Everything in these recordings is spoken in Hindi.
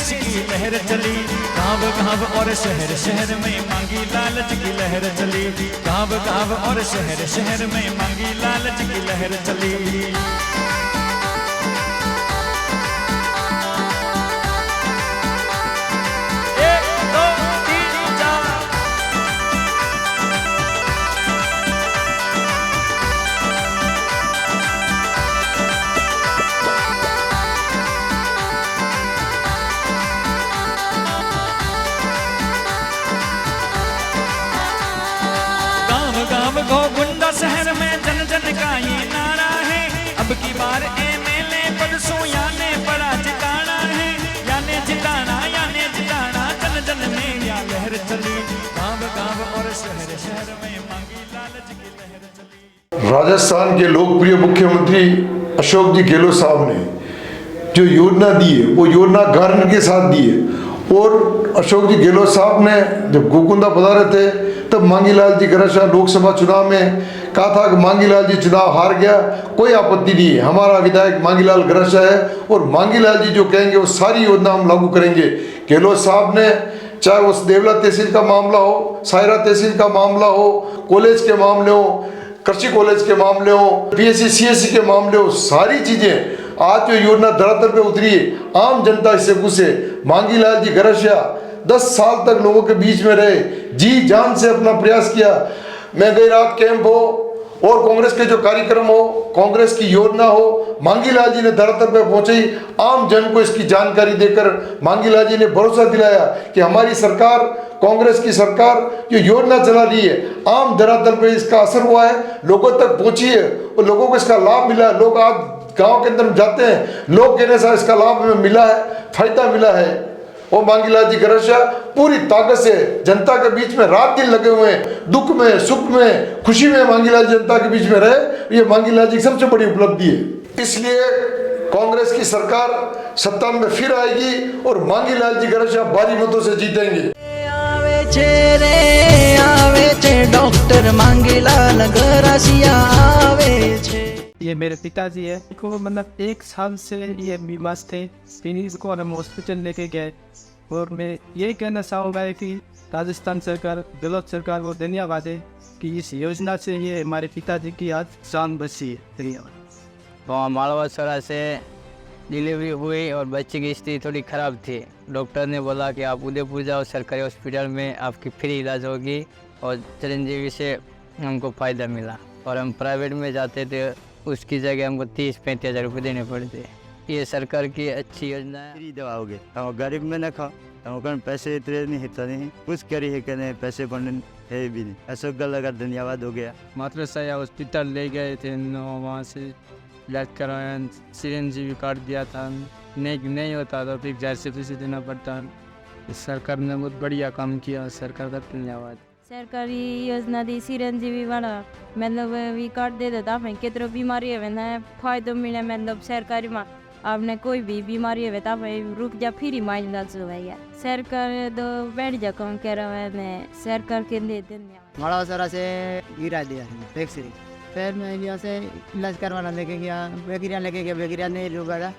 देश की लहर चली, गाँव गाँव और शहर शहर में मांगी लालच की लहर चली, गाँव गाँव और शहर शहर में मांगी लालच की लहर चली। गाँव गो गुंडा शहर में जन जन का ये नारा है, अब की बार एमएलए पद सो याने बड़ा जिताना है, याने जिताना जन जन में या लहर चली, गाँव गाँव और शहर शहर में मांगी लालच की लहर चली। राजस्थान के लोकप्रिय मुख्यमंत्री अशोक जी गहलोत साहब ने जो योजना दी है वो योजना गारंटी के साथ दी है। और अशोक जी गहलोत साहब ने जब गोकुंदा पधारे थे तब मांगीलाल जी गरासिया लोकसभा चुनाव में कहा था कि मांगीलाल जी चुनाव हार गया, कोई आपत्ति नहीं है, हमारा विधायक मांगीलाल गरासिया है और मांगीलाल जी जो कहेंगे वो सारी योजना हम लागू करेंगे। गहलोत साहब ने चाहे उस देवला तहसील का मामला हो, सायरा तहसील का मामला हो, कॉलेज के मामले हो, कृषि कॉलेज के मामले हो, पीएससी सीएससी के मामले हो, सारी चीजें आज जो योजना धरातल पे उतरी है आम जनता इससे खुश है। मांगीलाल जी गरासिया 10 साल तक लोगों के बीच में रहे, जी जान से अपना प्रयास किया। मैं गई रात कैंप हो और कांग्रेस के जो कार्यक्रम हो, कांग्रेस की योजना हो, मांगीलाल जी ने धरातल पे पहुंची, आम जन को इसकी जानकारी देकर मांगीलाल जी ने भरोसा दिलाया कि हमारी सरकार, कांग्रेस की सरकार जो योजना चला रही है आम धरातल पे इसका असर हुआ है, लोगों तक पहुंची है और लोगों को इसका लाभ मिला है। लोग आज गांव के अंदर जाते हैं, लोग कहने से इसका लाभ हमें मिला है, फायदा मिला है। और मांगीलाल जी गरासिया पूरी ताकत से जनता के बीच में रात दिन लगे हुए हैं, दुख में सुख में खुशी में मांगीलाल जनता के बीच में रहे, ये मांगीलाल जी की सबसे बड़ी उपलब्धि है। इसलिए कांग्रेस की सरकार सत्ता में फिर आएगी और मांगीलाल जी गरासिया भारी मतों से जीतेंगे। डॉक्टर मांगीलाल गरासिया आवे छे। ये मेरे पिताजी है, इनको मतलब 1 साल से ये बीमार थे, फिर इसको हम हॉस्पिटल लेके गए। और मैं ये कहना चाहूँगा कि राजस्थान सरकार, गहलोत सरकार को धन्यवाद है कि इस योजना से ये हमारे पिताजी की आज जान बची है। धन्यवाद। वहाँ मालवासरा से डिलीवरी हुई और बच्चे की स्थिति थोड़ी ख़राब थी। डॉक्टर ने बोला कि आप उदयपुर जाओ, सरकारी हॉस्पिटल में आपकी फ्री इलाज होगी और चिरंजीवी से हमको फ़ायदा मिला। और हम प्राइवेट में जाते थे, उसकी जगह हमको 30-35 हज़ार रुपये देने पड़ते। ये सरकार की अच्छी योजना है। फ्री दवा हो गए, हम गरीब में न खाओ, हम पैसे इतने नहीं हिता नहीं, कुछ करी है कहने पैसे बनने है भी नहीं। अशोक गहलोत का धन्यवाद हो गया। मातृसाया हॉस्पिटल ले गए थे, वहाँ से इलाज करवाया, चिरंजीवी कार्ड दिया था, नहीं होता तो फिर घर से पैसे देना पड़ता। सरकार ने बहुत बढ़िया काम किया, सरकार का धन्यवाद। सरकारी योजना दी चिरंजीवी वाला मतलब वी कार्ड दे देता આપણે કેટલો બીમારી હવે ને ફાયદો મળે मतलब सरकारी में आपने कोई भी बीमारी है तो आप रुक जा फ्री में इलाज होगा। सरकार तो बैठ जा कम कर रहा है, सरकार के लिए धन्यवाद। मालवासरा से गिरा दिया एक्सरे, फिर मैं यहाँ से इलाज करवाना लेके गया, बेगिरिया लेके गया, बेगिरिया नहीं रुका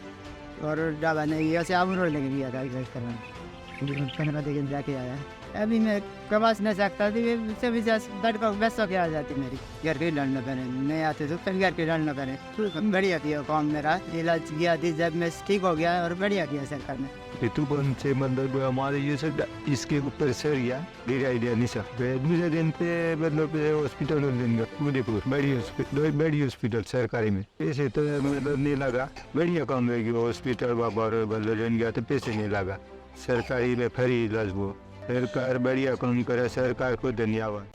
और डाबा नहीं, यहाँ से आबू रोड लेके गया था इलाज करवाना। 15 दिन जाके आया, अभी मैं कमास नहीं सकता थी, सभी दर्द का व्यस्त हो आ जाती मेरी। घर के लड़ना पड़े, नहीं आते तो फिर घर के लड़ना पड़े। बढ़िया किया काम मेरा, इलाज किया थी, जब मैं ठीक हो गया और बढ़िया किया सरकार ने। ऋतुबन से मतलब हमारे ये सब इसके ऊपर सर गया, मेरा आइडिया नहीं सर। दूसरे दिन पे मतलब हॉस्पिटल उदयपुर बड़ी हॉस्पिटल सरकारी में पैसे तो मतलब नहीं लगा, बढ़िया काम है कि हॉस्पिटल बदल गया तो पैसे नहीं लगा। सरकारी में फ्री इलाज, वो सरकार बढ़िया काम करे, सरकार को धन्यवाद।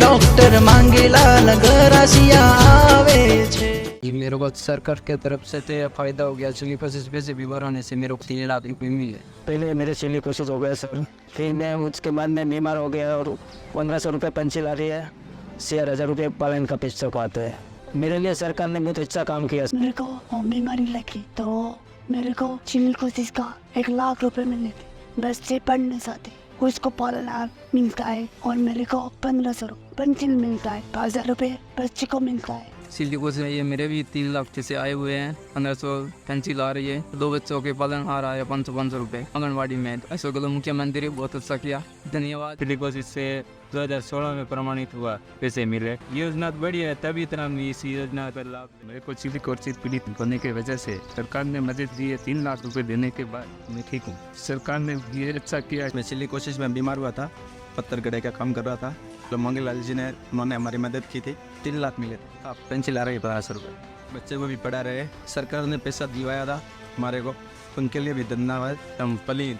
डॉक्टर मांगीलाल गरासिया आवे छे। मेरे को सरकार के तरफ से तो फायदा हो गया। सिलिकोसिस पैसे बीमार होने से मेरे को 3 लाख रुपये मिले। पहले मेरे सिलिकोसिस हो गया सर, फिर मैं उसके बाद मैं बीमार हो गया और 1500 रुपये पेंशन आ रही है, 6000 रुपये पालन का पैसा पाता है। मेरे लिए सरकार ने बहुत अच्छा काम किया। मेरे को बीमारी लगी तो मेरे को सिलिकोसिस का 1 लाख रुपए मिले थे, बच्चे पढ़ने जाते उसको पालना मिलता है और मेरे को 1500 पेंशन मिलता है, 5000 रुपये बच्चे को मिलता है। सिल्ली कोशिश में ये मेरे भी 3 लाख जैसे आए हुए हैं। 1500 पेंसिल आ रही है, 2 बच्चों के पालनहार आया 500 रुपये आंगनबाड़ी में। ऐसा गलो मुख्यमंत्री बहुत अच्छा किया, धन्यवाद। सिल्ली कोशिश से 2016 में प्रमाणित हुआ, पैसे मिले। योजना तो बढ़िया है, तभी इतना इस योजना का लाभ मेरे को सिल्ली कोशिश पीड़ित होने की वजह से सरकार ने मदद दी है। 3 लाख रुपए देने के बाद मैं ठीक हूँ। सरकार ने ये अच्छा किया। मैं सिल्ली कोशिश में बीमार हुआ था, पत्थर गड़े का काम कर रहा था, तो मंगल जी ने उन्होंने हमारी मदद की थी। 3 लाख मिले थे। आप पेंसिल आ रही है 1500 रुपये, बच्चे को भी पढ़ा रहे। सरकार ने पैसा दिलवाया था हमारे को, उनके लिए भी धन्यवाद। हम पली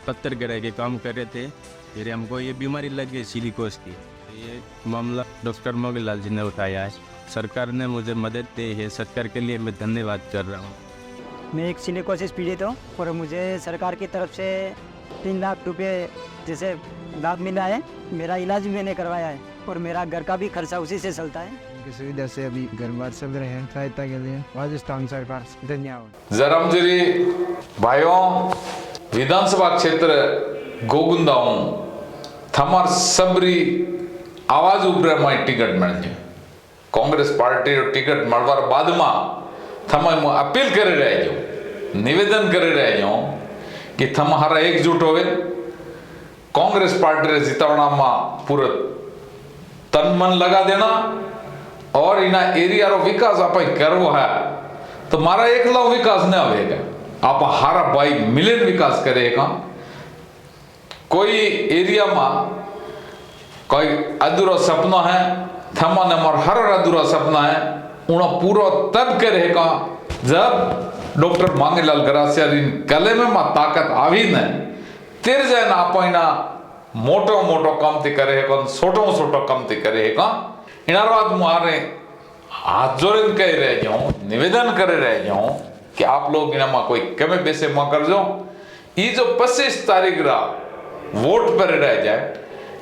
पत्थर गड़े के काम कर रहे थे, फिर हमको ये बीमारी लग गई सिलिकोस की। ये मामला डॉक्टर मोगल जी ने उठाया है। सरकार ने मुझे मदद दी है, सरकार के लिए मैं धन्यवाद कर रहा हूँ। मैं एक सिलिकोसिस पीड़ित हूँ और मुझे सरकार की तरफ से 3 लाख रुपए जैसे लाभ मिला है। मेरा इलाज भी मैंने करवाया है और मेरा घर का भी खर्चा उसी से चलता है। की सुविधा से अभी घर बार चल रहे हैं। सहायता के लिए राजस्थान सरकार धन्यवाद। जरमजरी भाइयों, विधानसभा क्षेत्र गोगुंदाऊं थमार सबरी आवाज उभरे में टिकट मिल कांग्रेस पार्टी टिकट मळवार बाद में थमा अपील कर रहे जो, निवेदन कर रहे जो कि थम हारा एकजुट होवे, कांग्रेस पार्टी रे जितावना में पूरा तन मन लगा देना और इना एरिया रो विकास आप करवो है। तो मारा एकला विकास न होगा, आप हारा भाई मिलन विकास करेगा। कोई एरिया में कोई अधूरा सपना है, थमा ने मोर हर अधूरा सपना है, उन्हें पूरा तब करेगा जब डॉक्टर मांगेलाल गरासिया गले में ताकत आवी न तिर जाए ना आप मोटो मोटो काम ती करे छोटो छोटो काम ती करे इनार बात मुहारे हाथ जोड़े कह रहे जाऊं, निवेदन कर रहे जाऊं कि आप लोग इना कोई कमे बेसे मां कर जो। ये जो 25 तारीख रा वोट पर रह जाए,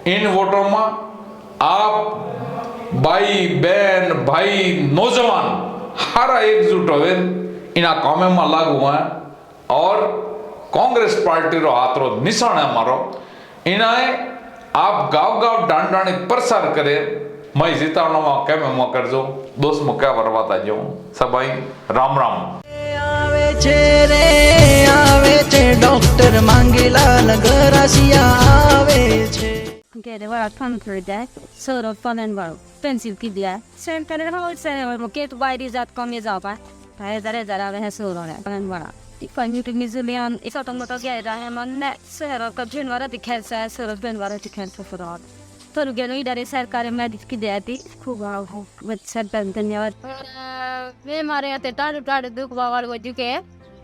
इन वोटों में आप भाई बहन भाई नौजवान हर एकजुट होवे इना कामे में लागू हुआ और कांग्रेस पार्टी रो हाथ रो निशान है हमारो। इनाए आप गांव गांव डांड डांडी प्रसार करे, मैं जिताना में क्या मैं कर जो दोस्त में क्या बर्बाद जो सबाई राम राम। आवे छे डॉक्टर मांगेलाल गरासिया आवे छे। Okay, they were fun for that. Sort of fun and well. Pencil की दिया है। Same kind of how it's get why is that come is up. है जरा वह सो रहा है फन वाला। Ifan to Mizilian, if I don't get I am on net, sir, of Captain Vara the cancer, sir of Ben Vara to cancel for all. तो रुकेलो इधर है सरकार में दिखी देती खूब आओ बच्चे सरपंच धन्यवाद। वे हमारे यहाँ ते टाड़ दुख बावल वो जुके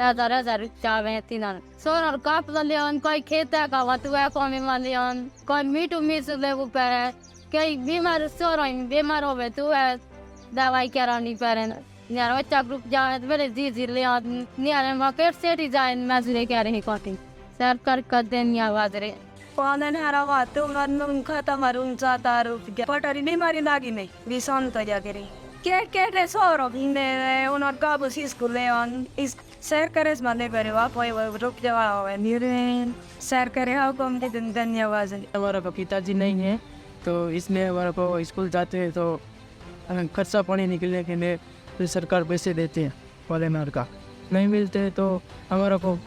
हजार चावे तीन सोनर काप लियन कोई खेत का वतुआ कमी मालियन कोई मीठू मिस ले ऊपर है कई बीमार सोर बीमार होवे तो है दवाई करानी पड़े यार बच्चा ग्रुप जाए मेरे जी लियन यार मार्केट सेट जाए मजदूरी क्या रही कोटिंग सरकार का धन्यवाद रे पालन हरावा तो मन खत्म मरून जाता रुक पटरी बीमारी लागी नहीं विषाणु तो जाके रही के सोरो ने उनर का बस स्कूल लेन इस सरकार इस माने करे वाप रुक जावा निर्णय सरकार हाउ कम दे धन्यवाद। हमारा पिताजी नहीं है तो इसलिए हमारे को स्कूल जाते हैं तो खर्चा पानी निकलने के लिए तो सरकार पैसे देते हैं पॉलीमर का नहीं मिलते तो हमारा को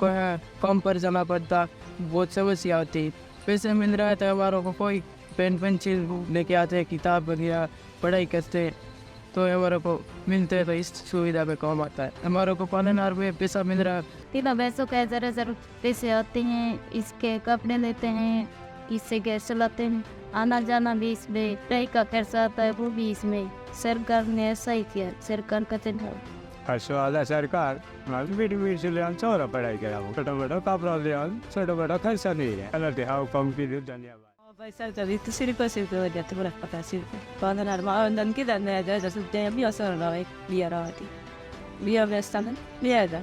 कम पर जमा पड़ता बहुत समस्या होती। पैसे मिल रहा है तो हमारे को कोई पेन पेंसिल लेके आते हैं किताब वगैरह पढ़ाई करते हैं तो हमारे को मिलते हैं तो इस सुविधा पे काम आता है। हमारे को पालनहार में पैसा मिल रहा है। तीनों पैसों का ज़रा पैसे आते हैं इसके कपड़े लेते हैं इससे गैस चलाते हैं आना जाना भी इसमें रही का खर्चा आता है वो भी इसमें सरकार ने ऐसा ही किया सरकार का वाला सरकार छोरा पढ़ाई करा छोटा बड़ा कपड़ा ले छोटा बड़ा खर्चा नहीं है अलग हाउ कम की धन्यवाद। Saya tadi itu sih pasti itu dia tuh berapa kasih. Kalau normal dan kita nih ada sesuatu yang biasa lah, biar awati, biar biasa kan, biar ada.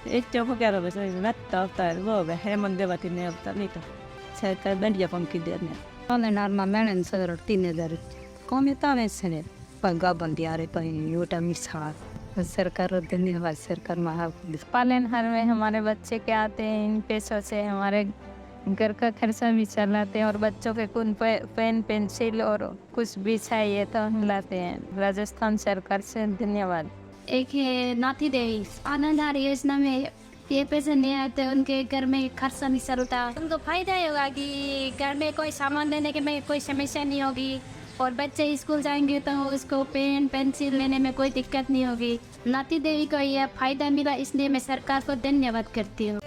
Itu aku kira biasa ini mata after, wah, hemat dewa ini after nih tuh. Saya kan dia pun kidernya. Kalau normal mana seorang 3000. Kami tahu sih, paggaban dia ada paling yuta misal. सरकार धन्यवाद सरकार महापुरुष पालनहार में हमारे बच्चे के आते हैं इन पैसों से हमारे घर का खर्चा भी चलाते हैं और बच्चों के कुछ पेन पेंसिल और कुछ भी चाहिए तो लाते हैं। राजस्थान सरकार से धन्यवाद। एक है नाती देवी आनंद योजना में ये पैसे नहीं आते, उनके घर में खर्चा नहीं चलता, उनको फायदा होगा कि घर में कोई सामान लेने के में कोई समस्या नहीं होगी और बच्चे स्कूल जाएंगे तो उसको पेन पेंसिल लेने में कोई दिक्कत नहीं होगी। नाती देवी को यह फायदा मिला, इसलिए मैं सरकार को धन्यवाद करती हूँ।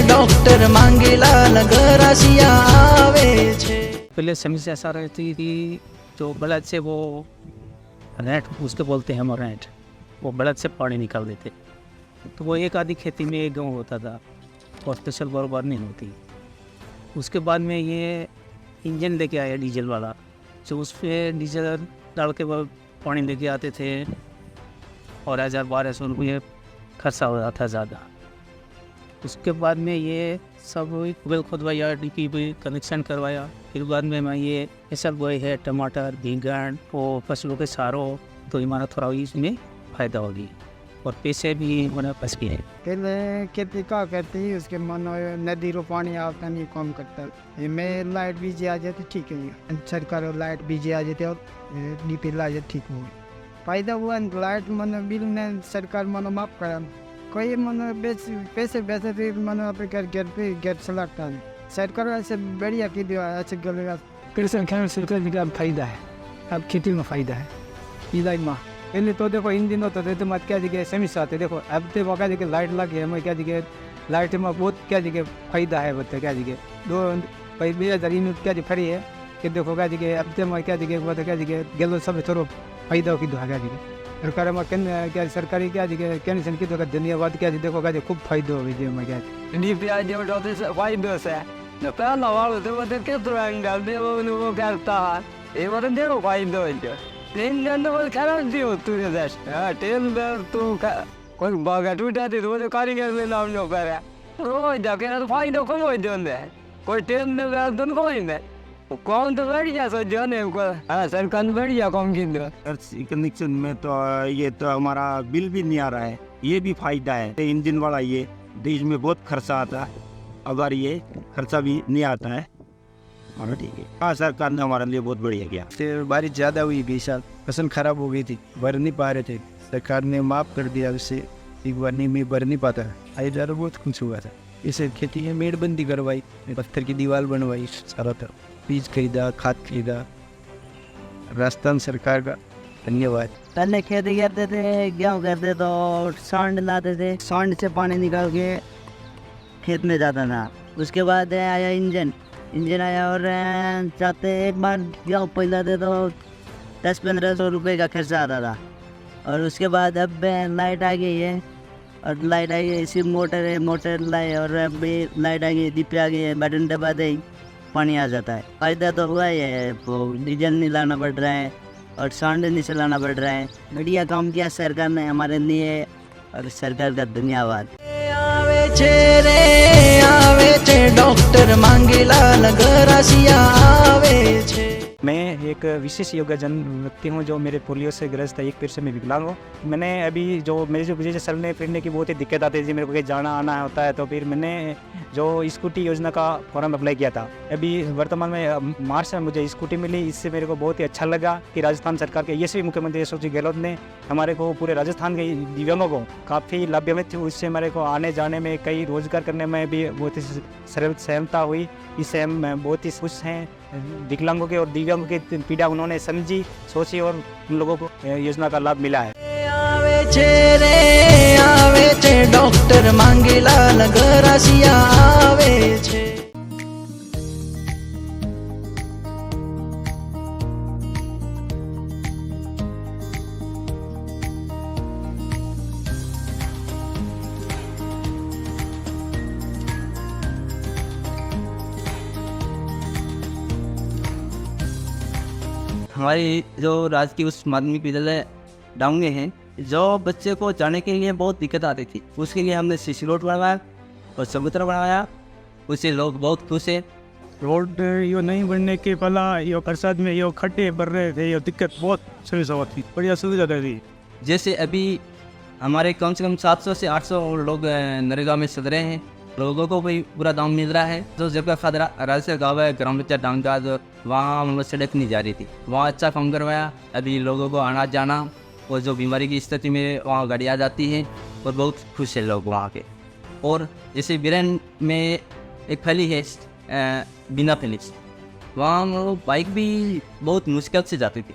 डॉक्टर मांगीलाल गरासिया आवे छे। पहले समस्या ऐसा रहती थी, जो बलद से वो रेंट उसके बोलते हैं हम रेंट, वो बलद से पानी निकाल देते, तो वो एक आधी खेती में एक गेहूँ होता था और फसल बराबर नहीं होती। उसके बाद में ये इंजन लेके आया डीजल वाला, जो उस पर डीजल डाल के वो पानी लेके आते थे और 1000-1200 रुपये खर्चा हो रहा था ज़्यादा। उसके बाद में ये सब ट्यूबवेल खुदवाया, DP कनेक्शन करवाया, फिर बाद में मैं ये सब बोए है टमाटर बैंगन वो फसलों के सारों, तो हमारा थोड़ा इसमें फ़ायदा होगी और पैसे भी होना बच गए। पहले खेती का करते ही उसके मानो नदी रो पानी आता नहीं कम करता है, मैं लाइट बीजे आ जाते ठीक है, सरकार लाइट बीजे आ जाते और DP ला जाते ठीक हो फायदा हुआ। लाइट मनो बिल ने सरकार मनो माफ करा, कोई मनो पैसे वैसे भी मनो अपने घर पे घर चलाता है, सरकार ऐसे बढ़िया की दिया ऐसे गलेगा। कृषि सरकार का फायदा है, अब खेती में फ़ायदा है इलाज में। पहले तो देखो इन दिनों तो मत क्या जगह समस्या आते, देखो अब तो क्या जगह लाइट लग गई हमें, क्या जगह लाइट में बहुत क्या जगह फ़ायदा है, बता क्या जगह 2000 यूनिट क्या फ्री है कि देखो क्या जगह अब तो क्या जगह बता क्या जगह गलो सब थोड़ा फायदा की क्या जगह सरकार में क्या सरकारी क्या जगह कैंसन की तो धन्यवाद क्या देखो क्या खूब फायदा हो गई मैं क्या फायदो से पहला वालों तो वो कितना एंगल दे वो करता है ये मतलब देखो फायदो है ट्रेन जाने वाले खराब थी तू देश ट्रेन में तू कोई बागा टूटा थी तो वो कारीगर में नाम लो कर रोज जाके ना फायदा कम हो जाते कोई ट्रेन में गया तो कोई नहीं कौन तो बढ़िया सो जाने को सरकार बढ़िया कम की कनेक्शन में तो ये तो हमारा बिल भी नहीं आ रहा है, ये भी फायदा है। इंजन वाला ये देश में बहुत खर्चा आता है, अगर ये खर्चा भी नहीं आता है और ठीक है। हाँ सरकार ने हमारे लिए बहुत बढ़िया किया। तो बारिश ज़्यादा हुई गई साल, फसल खराब हो गई थी, भर नहीं पा रहे थे, सरकार ने माफ़ कर दिया, उससे एक बार नहीं मैं भर नहीं पाता, आई ज़्यादा बहुत खुश हुआ था। इसे खेती में मेड़बंदी करवाई, पत्थर की दीवार बनवाई, सारा तरफ बीज खरीदा, खाद खरीदा, राजस्थान सरकार का धन्यवाद। पहले खेती करते थे, गेहूँ करते तो सांड लाते थे, सांड से पानी निकाल के खेत में जाता था। उसके बाद आया इंजन आया और जाते एक बार गेहूँ पहलाते तो 10-1500 रुपये का खर्चा आता था। और उसके बाद अब लाइट आ गई है और लाइट आई है, इसी मोटर लाए और अभी लाइट आ गई, DP आ गई है, बटन दबाते ही पानी आ जाता है। फायदा तो हुआ ही है, डीजल नहीं लाना पड़ रहा है और सांड नहीं चलाना पड़ रहा है। बढ़िया काम किया सरकार ने हमारे लिए और सरकार का धन्यवाद। डॉक्टर मांगीलाल गरासिया आवे छे। मैं एक विशेष योग्यजन व्यक्ति हूँ जो मेरे पोलियो से ग्रस्त है, एक पैर से मैं विकलांग हूँ। मैंने अभी जो मुझे चलने फिरने की बहुत ही दिक्कत आती थी, मेरे को कहीं जाना आना होता है, तो फिर मैंने जो स्कूटी योजना का फॉर्म अप्लाई किया था। अभी वर्तमान में मार्च में मुझे स्कूटी मिली, इससे मेरे को बहुत ही अच्छा लगा कि राजस्थान सरकार के यशस्वी मुख्यमंत्री अशोक जी गहलोत ने हमारे को पूरे राजस्थान के दिव्यांगों को काफ़ी लाभान्वित हुई। उससे हमारे को आने जाने में, कई रोजगार करने में भी बहुत ही सहमता हुई। इससे हम बहुत ही खुश हैं। विकलांगों के और दिव्यांगों की पीड़ा उन्होंने समझी, सोची और उन लोगों को योजना का लाभ मिला है। डॉक्टर मांगीलाल गरासिया आवे छे। हमारी जो राजकीय उच्च माध्यमिक विद्यालय डांगे हैं, जो बच्चे को जाने के लिए बहुत दिक्कत आती थी, उसके लिए हमने CC रोड बनवाया और चबूतरा बनवाया, उससे लोग बहुत खुश हैं। रोड यो नहीं बनने के पहला यो प्रसाद में यो खड्डे भर रहे थे, यो दिक्कत बहुत समस्या थी, बढ़िया सुविधा थी। जैसे अभी हमारे कम से कम 700 से 800 लोग नरेगा में चल रहे हैं, लोगों को भी पूरा दाम मिल रहा है। जो जगह खतरा राजस्थान गाँव है ग्राम पंचायत डांग का, जो वहाँ मतलब सड़क नहीं जा रही थी, वहाँ अच्छा काम करवाया। अभी लोगों को आना जाना और जो बीमारी की स्थिति में वहाँ गाड़ी आ जाती है और बहुत खुश है लोग वहाँ के। और जैसे बिरन में एक फली है बिना फिनिश, वहाँ मतलब बाइक भी बहुत मुश्किल से जाती थी।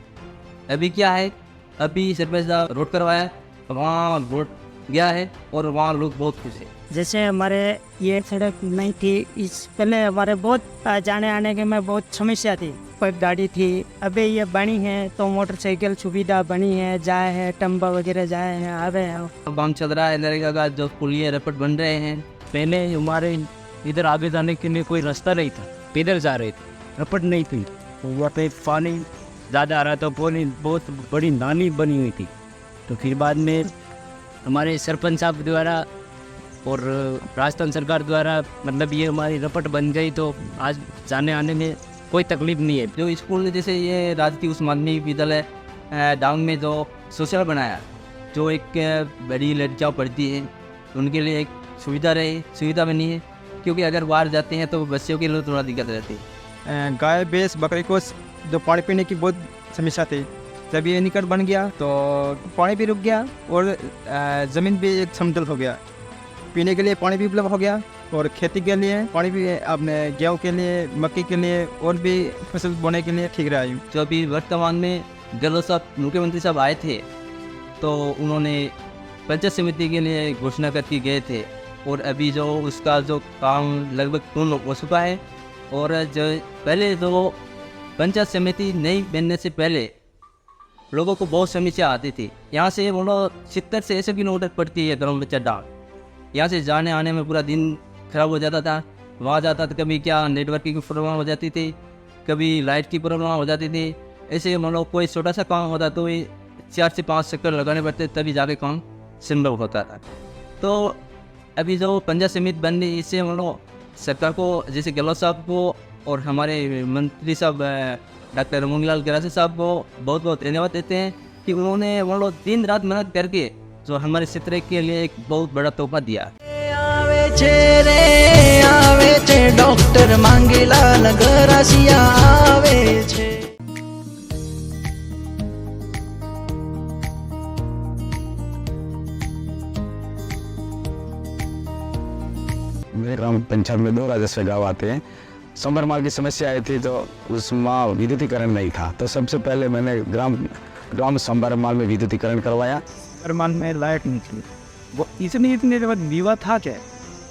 अभी क्या है, अभी सरपंच साहब रोड करवाया, वहाँ रोड गया है और वहाँ लोग बहुत खुश है। जैसे हमारे ये सड़क नहीं थी, इस पहले हमारे बहुत जाने आने के में बहुत समस्या थी, कोई गाड़ी थी। अभी ये बनी है तो मोटरसाइकिल सुविधा बनी है, जाए है टम्बा वगैरह जाए हैं आ रहे हैं। काम चल रहा है नरेगा का, जो पुलिया रपट बन रहे हैं। पहले हमारे इधर आगे जाने के लिए कोई रास्ता नहीं था, पैदल जा रहे थे, रपट नहीं थी। वहाँ पे पानी ज़्यादा आ रहा था, पानी बहुत बड़ी नाली बनी हुई थी। तो फिर बाद में हमारे सरपंच साहब द्वारा और राजस्थान सरकार द्वारा मतलब ये हमारी रपट बन गई, तो आज जाने आने में कोई तकलीफ नहीं है। जो स्कूल जैसे ये राजकीय उच्च माध्यमिक विद्यालय डांग में जो सोशल बनाया, जो एक बड़ी लड़कियाँ पढ़ती हैं उनके लिए एक सुविधा बनी है, क्योंकि अगर बाहर जाते हैं तो बच्चों के लिए थोड़ा दिक्कत रहती है। गाय भैंस बकरी को जो पानी पीने की बहुत समस्या थी, जब ये निकट बन गया तो पानी भी रुक गया और ज़मीन भी एक समतल हो गया, पीने के लिए पानी भी उपलब्ध हो गया और खेती के लिए पानी भी अपने गेहूँ के लिए, मक्की के लिए और भी फसल बोने के लिए ठीक रहा है। जो अभी वर्तमान में गहलोत साहब मुख्यमंत्री साहब आए थे तो उन्होंने पंचायत समिति के लिए घोषणा करके गए थे और अभी जो उसका जो काम लगभग पूर्ण हो चुका है। और जो पहले जो पंचायत समिति नहीं बनने से पहले लोगों को बहुत समस्या आती थी। यहाँ से बोलो 70 से 80 किलोमीटर पड़ती है ग्राम पंचायत डांग, यहाँ से जाने आने में पूरा दिन खराब हो जाता था। वहाँ जाता था कभी क्या नेटवर्क की प्रॉब्लम हो जाती थी, कभी लाइट की प्रॉब्लम हो जाती थी। ऐसे मतलब कोई छोटा सा काम होता तो 4 से 5 चक्कर लगाने पड़ते तभी जाके काम संभव होता था। तो अभी जो पंचायत समिति बन रही, इससे मतलब सरकार को, जैसे गहलोत साहब को और हमारे मंत्री साहब डॉक्टर मोहनलाल गरासी साहब को बहुत बहुत धन्यवाद देते हैं कि उन्होंने मतलब दिन रात मेहनत करके जो हमारे क्षेत्र के लिए एक बहुत बड़ा तोहफा दिया। आवे छे डॉक्टर मांगीलाल गरासिया आवे छे। मेरे ग्राम पंचायत में 2 राजस्व गाँव आते हैं। संबर मार्ग की समस्या आई थी तो उसमें विद्युतीकरण नहीं था, तो सबसे पहले मैंने ग्राम संबर मार्ग में विद्युतीकरण करवाया। मान में लाइट नहीं थी, वो इतने विवाह था क्या,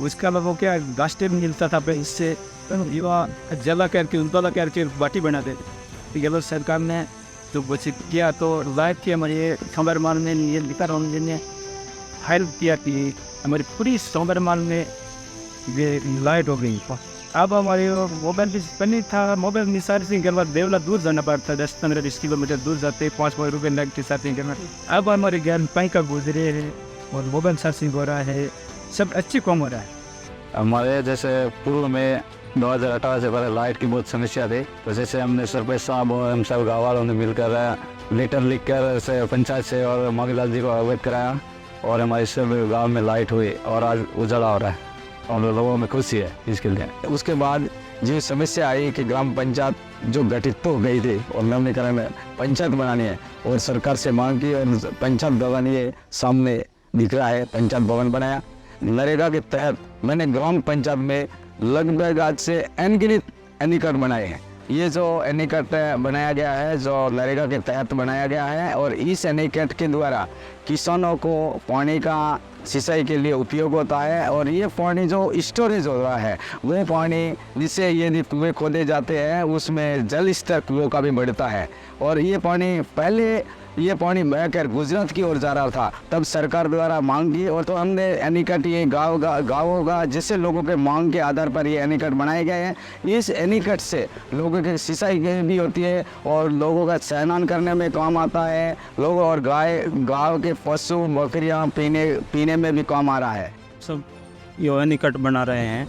उसका वो क्या घास टेप मिलता था, इससे विवाह जला करके उनका करके बाटी बनाते थे। तो गहलोत सरकार ने जो बच्चे किया तो लाइट की हमारे संबर मार्ग में ये लिखा ने हेल्प किया कि हमारी पूरी संबर मार्ग में ये लाइट हो गई। अब हमारे मोबाइल भी नहीं था, मोबाइल में सर्विसिंग करवा देवला दूर जाना पड़ता, 10-15 किलोमीटर दूर जाते, 5 रुपये लगते सर्विसिंग करना। अब हमारे घर पैंका गुजरे हैं और मोबाइल सर्विसिंग हो रहा है, सब अच्छी कम हो रहा है। हमारे जैसे पूर्व में 2018 से पहले लाइट की बहुत समस्या थी, तो जैसे हमने सरपंच साहब और हम सब गाँव वालों ने मिलकर लेटर लिख कर से पंचायत से और मांगीलाल जी को अवगत कराया और हमारे सब गाँव में लाइट हुई और आज उजाला हो रहा है और लोगों में खुशी है इसके लिए। उसके बाद जो समस्या आई कि ग्राम पंचायत जो गठित तो हो गई थी और नवीनीकरण पंचायत बनानी है और सरकार से मांग की और पंचायत भवन ये सामने दिख रहा है, पंचायत भवन बनाया। नरेगा के तहत मैंने ग्राम पंचायत में लगभग आज से अनगिनत एनीकट बनाए हैं। ये जो एनीकट बनाया गया है जो नरेगा के तहत बनाया गया है और इस एनीकट के द्वारा किसानों को पानी का सिंचाई के लिए उपयोग होता है और ये पानी जो स्टोरेज हो रहा है वह पानी जिससे ये कुएँ खोदे जाते हैं उसमें जल स्तर कुओं का भी बढ़ता है और ये पानी पहले ये पानी बहकर गुजरात की ओर जा रहा था, तब सरकार द्वारा मांग की और तो हमने एनीकट ये गाँवों का जिससे लोगों के मांग के आधार पर ये एनीकट बनाए गए हैं। इस एनीकट से लोगों की सिंचाई भी होती है और लोगों का स्नान करने में काम आता है, लोगों और गाँव के पशु बकरियाँ पीने में भी काम आ रहा है। सब ये एनीकट बना रहे हैं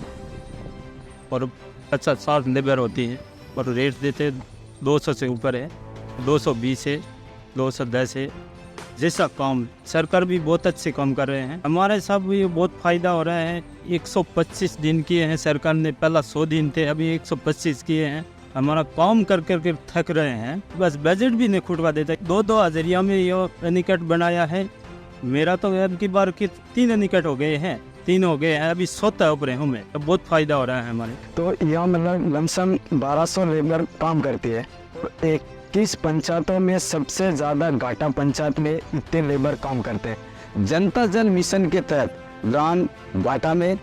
और अच्छा साफ लेबर होती है और रेट देते 200 से ऊपर है, 220 है, 210 है जैसा काम सरकार भी बहुत अच्छे काम कर रहे हैं। हमारे सब ये बहुत फायदा हो रहा है। 125 दिन किए हैं सरकार ने, पहला 100 दिन थे, अभी 125 किए हैं। हमारा काम कर कर के थक रहे हैं, बस बजट भी नहीं खुटवा देता। 2-2 हज़ारिया में ये एनीकट बनाया है। मेरा तो अब की बार की 3 एनीकट हो गए हैं, 3 हो गए हैं, अभी 100 ऊपर हूँ मैं, तो बहुत फ़ायदा हो रहा है हमारे। तो यहाँ मतलब लमसम 1200 लेबर काम करती है। 21 पंचायतों में सबसे ज़्यादा घाटा पंचायत में इतने लेबर काम करते हैं। जनता जल मिशन के तहत ग्राम घाटा में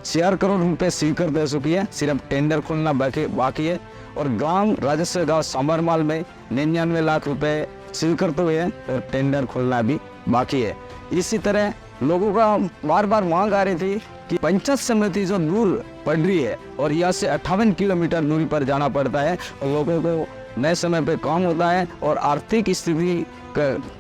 4 करोड़ रुपए स्वीकृत दे चुकी है, सिर्फ टेंडर खोलना बाकी है। और गांव राजस्व गांव सामरमाल में 99 लाख रुपए स्वीकृत हुए हैं, और टेंडर खोलना भी बाकी है। इसी तरह लोगों का बार बार मांग आ रही थी कि पंचायत समिति जो दूर पड़ रही है और यहाँ से 58 किलोमीटर दूरी पर जाना पड़ता है, और लोगों को नए समय पे काम होता है और आर्थिक स्थिति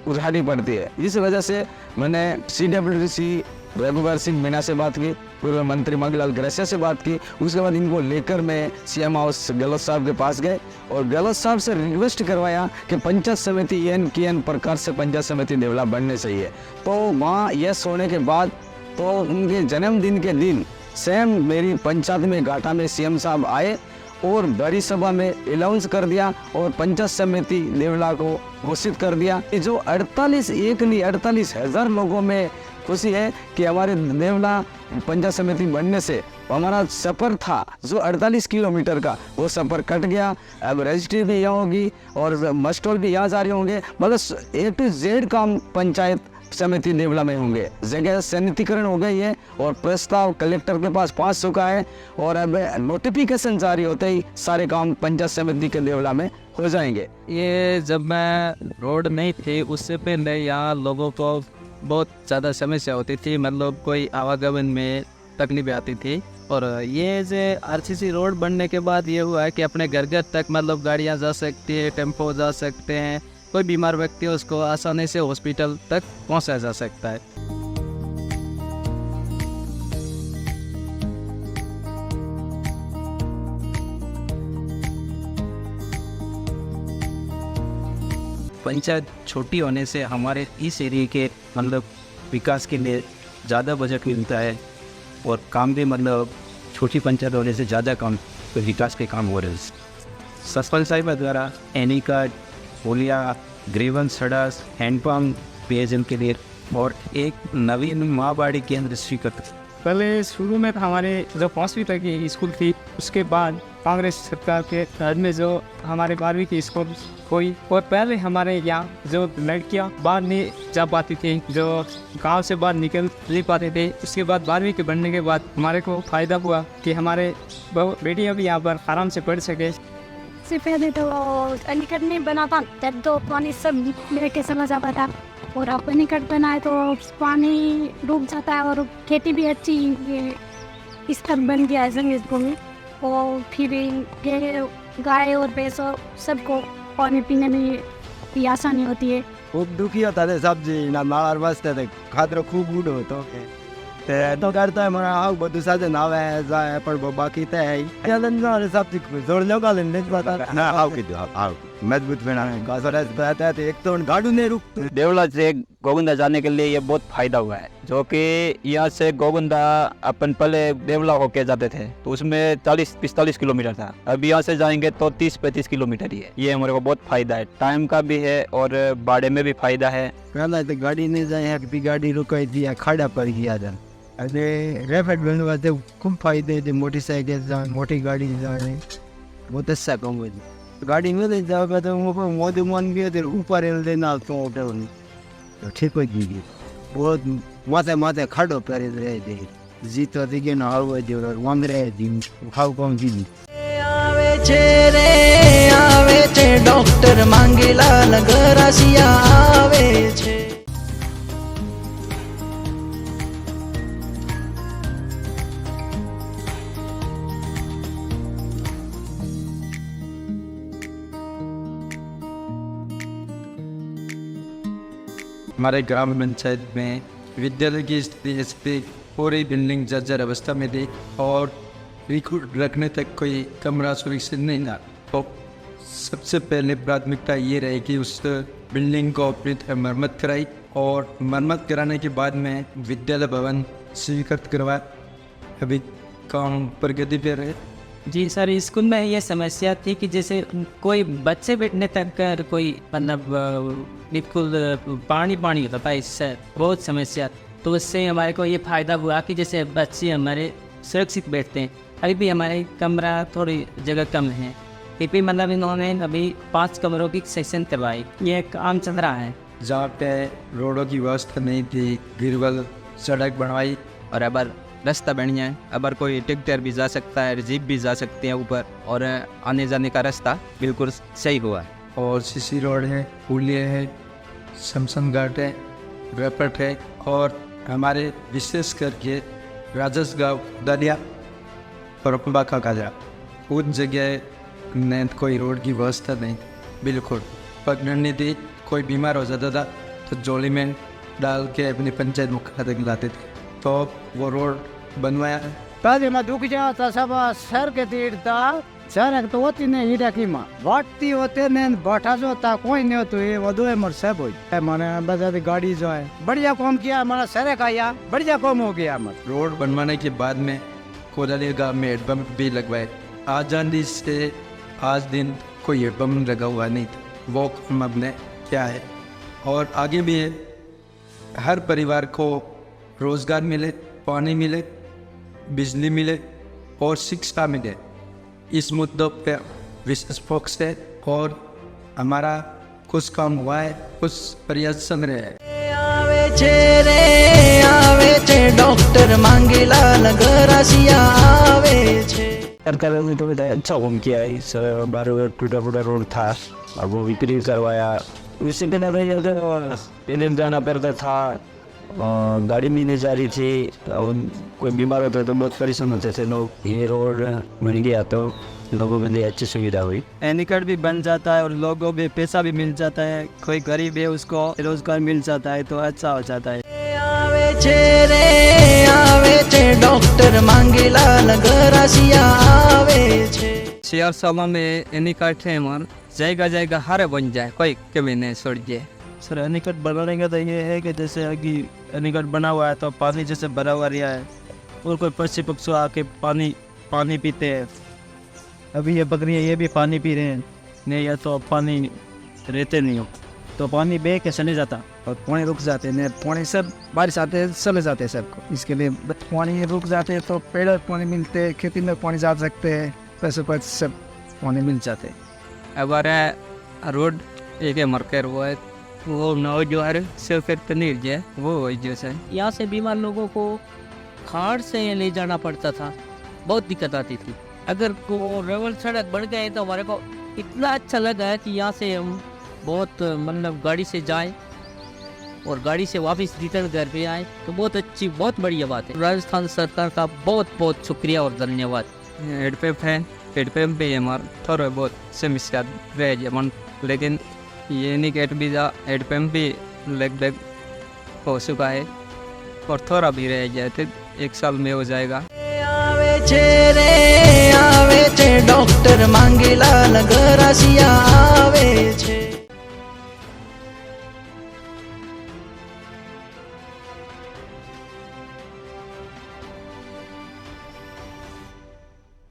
उठानी पड़ती है। इस वजह से मैंने CWDC रघुवर सिंह मीणा से बात की, पूर्व मंत्री मंगीलाल ग्रेसिया से बात की। उसके बाद इनको लेकर मैं CM हाउस गहलोत साहब के पास गए और गहलोत साहब से रिक्वेस्ट करवाया कि पंचायत समिति एन प्रकार से पंचायत समिति देवला बनने चाहिए। तो वहाँ यह सोने के बाद तो उनके जन्मदिन के दिन सेम मेरी पंचायत में घाटा में CM साहब आए और बड़ी सभा में अनाउंस कर दिया और पंचायत समिति देवला को घोषित कर दिया। जो 48,000 लोगों में खुशी है कि हमारे देवला पंचायत समिति बनने से हमारा सफ़र था जो 48 किलोमीटर का, वो सफ़र कट गया। अब रजिस्ट्री भी यहाँ होगी और मस्टोल भी यहाँ जारी होंगे, मतलब A to Z काम पंचायत समिति देवला में होंगे। जगह सैनिटीकरण हो गई है और प्रस्ताव कलेक्टर के पास पहुंच चुका है और अब नोटिफिकेशन जारी होते ही सारे काम पंचायत समिति के देवला में हो जाएंगे। ये जब मैं रोड नहीं थी उससे पहले यहाँ लोगों को बहुत ज़्यादा समस्या होती थी, मतलब कोई आवागमन में तकलीफ आती थी। और ये जो RCC रोड बनने के बाद ये हुआ है कि अपने घर तक मतलब गाड़ियाँ जा सकती है, टेम्पो जा सकते हैं, कोई बीमार व्यक्ति है उसको आसानी से हॉस्पिटल तक पहुंचाया जा सकता है। पंचायत छोटी होने से हमारे इस एरिया के मतलब विकास के लिए ज़्यादा बजट मिलता है और काम भी मतलब छोटी पंचायत होने से ज़्यादा काम तो विकास के काम हो रहे हैं। सरपंच साहिबा द्वारा एनीकट, होलिया, ग्रीवन सड़क, हैंडपम्प, पेयजल के लिए और एक नवीन माँबाड़ी केंद्र स्वीकृत। पहले शुरू में हमारे जो 5वीं तक की स्कूल थी, उसके बाद कांग्रेस सरकार के राज में जो हमारे 12वीं की स्कूल हुई, और पहले हमारे यहाँ जो लड़कियाँ बाहर नहीं जा पाती थी, जो गांव से बाहर निकल नहीं पाते थे, उसके बाद 12वीं के बनने के बाद हमारे को फ़ायदा हुआ कि हमारे बेटियाँ भी यहाँ पर आराम से पढ़ सके। से पहले तो एनीकट नहीं बना था, तब तो पानी सब लेके चला जाता था, और अब एनीकट बनाए तो पानी रुक जाता है और खेती भी अच्छी ये स्तर बन गया है जमीन में। और फिर ये गाय और भैंस सबको पानी पीने में भी आसानी होती है। खूब दुखी होता है सब्जी ना मार वास्ते थे, खातर खूब बूढ़ होता है तो करता है मरा आग બધું સાથે નાવે જાય પણ બાકી તો है यार सब्जी जोड़ लगा लेने पता ना आग की आग मजबूत बनाने का सर बताता है एक तो गाड़ू नहीं रुक। देवला से गोविंदा जाने के लिए ये बहुत फायदा हुआ है, जो कि यहाँ से गोविंदा अपन पहले देवला होके जाते थे तो उसमें 40-45 किलोमीटर था, अब यहाँ से जाएंगे तो 30-35 किलोमीटर ही है। ये हमारे को बहुत फायदा है, टाइम का भी है और भाड़े में भी फायदा है। पहला तो गाड़ी नहीं जाए कि गाड़ी रुकाई थी खाड़ा पर गया था, अरे रैपिड बनवा तो खूब फायदे थे, मोटरसाइकिल मोटी गाड़ी जाने बहुत अच्छा काम हुआ। गाड़ी में ले जाओगे तो मोदी मान भी होते ऊपर लेना तो तो ठीक हो जाएगी। बहुत माथे माथे खड़ो पर रहे थे जीत होती कि ना हुआ जो वंग रहे दिन खाओ कम जी आवे छे डॉक्टर मांगीलाल ग्रेसिया आवे छे। हमारे ग्राम पंचायत में विद्यालय की स्थिति पूरी बिल्डिंग जर्जर अवस्था में थी और रिकॉर्ड रखने तक कोई कमरा सुरक्षित नहीं था। तो सबसे पहले प्राथमिकता ये रही कि उस बिल्डिंग को अपनी मरम्मत कराई और मरम्मत कराने के बाद में विद्यालय भवन स्वीकृत करवाया। अभी काम प्रगति पे रहे। जी सर, स्कूल में ये समस्या थी कि जैसे कोई बच्चे बैठने तक कर कोई मतलब बिल्कुल पानी होता था, इससे बहुत समस्या। तो उससे हमारे को ये फ़ायदा हुआ कि जैसे बच्चे हमारे सुरक्षित बैठते हैं। अभी भी हमारे कमरा थोड़ी जगह कम है, फिर भी मतलब इन्होंने अभी 5 कमरों की सेक्शन करवाई। ये काम चल रहा है। जहाँ पे रोडों की व्यवस्था नहीं थी, गिरवल सड़क बनवाई और अब रास्ता बढ़िया है। अब कोई ट्रैक्टर भी जा सकता है, जीप भी जा सकते हैं ऊपर, और आने जाने का रास्ता बिल्कुल सही हुआ है। और सीसी रोड है, पुलिया है, शमशान घाट है, रेपट है, और हमारे विशेष करके राजसगांव दरिया और बाका काजा उन जगह ने कोई रोड की व्यवस्था नहीं थी, बिल्कुल पकड़नी थी। कोई बीमार हो जाता था तो जोली में डाल के अपनी पंचायत मुख्यालय तक लाते थे, तो वो रोड बनवाया। ताजे में दुख जाता सब सर के तीरता सर तो होती नहीं हीरा की माँ वाटती होते ने बैठा जो था कोई नहीं तो ये वो दो मर सब हो माने बजा गाड़ी जो है बढ़िया काम किया हमारा सर का या बढ़िया काम हो गया। मत रोड बनवाने के बाद में कोदाली गांव में हेडपम्प भी लगवाए। आजादी से आज दिन कोई हेडपम्प लगा हुआ नहीं था, वो काम हमने क्या है। और आगे भी है, हर परिवार को रोजगार मिले, पानी मिले, बिजली मिले और शिक्षा मिले, इस मुद्दों पे विशेष फोकस है। और हमारा कुछ काम हुआ है, कुछ प्रयास चल रहे हैं। आवे छे डॉक्टर मांगीलाल गरासिया आवे छे। सरकार ने तो अच्छा काम किया है। इस बार टूटा फूटा रोड था और वो विक्री करवाया। उससे पहले जाना पड़ता था, गाड़ी भी नहीं जा रही थी, कोई बीमार होता तो बहुत परेशान होते थे लोग। ये रोड बन गया तो लोगों के लिए अच्छी सुविधा हुई। एनी कार्ड भी बन जाता है और लोगों को पैसा भी मिल जाता है। कोई गरीब है उसको रोजगार मिल जाता है तो अच्छा हो जाता है। आवे छे डॉक्टर मांगीलाल गरासिया आवे छे। 4 सालों में एनी कार्ड है हमारे जाएगा हर बन जाए, कोई कभी नहीं छोड़ जाए। सर एनी कार्ड बनाने का तो ये है कि जैसे अभी एनी कार्ड बना हुआ है तो पानी जैसे भरा हुआ रहा है और कोई पक्षी पक्षी आके पानी पीते हैं। अभी ये बकरियाँ ये भी पानी पी रहे हैं, नहीं या तो पानी रहते नहीं हो तो पानी बह के चले जाता और पानी रुक जाते हैं। पानी सब बारिश आते हैं चले जाते हैं सबको, इसके लिए पानी रुक जाते हैं तो पेड़ पानी मिलते, खेती में पानी जा सकते हैं, पैसे पर सब पानी मिल जाते। हमारा रोड एक मरकर हुआ है, वो नाव जो है सिर्फ पनीर जो है वो जैसे यहाँ से बीमार लोगों को खाड़ से ले जाना पड़ता था, बहुत दिक्कत आती थी। अगर को रेवल सड़क बन गए तो हमारे को इतना अच्छा लगा है कि यहाँ से हम बहुत मतलब गाड़ी से जाएं और गाड़ी से वापस रिटर्न घर पे आए तो बहुत अच्छी बहुत बढ़िया बात है। राजस्थान सरकार का बहुत बहुत शुक्रिया और धन्यवाद। हेडपम्प है, हेडपम्प भी हमारा थोड़ा बहुत समस्या रह जाए, लेकिन ये नहीं कि हेडपम्प भी लगभग हो चुका है और थोड़ा भी रह जाए तो 1 साल में हो जाएगा। आवे छे डॉक्टर मांगीलाल गरासिया आवे छे।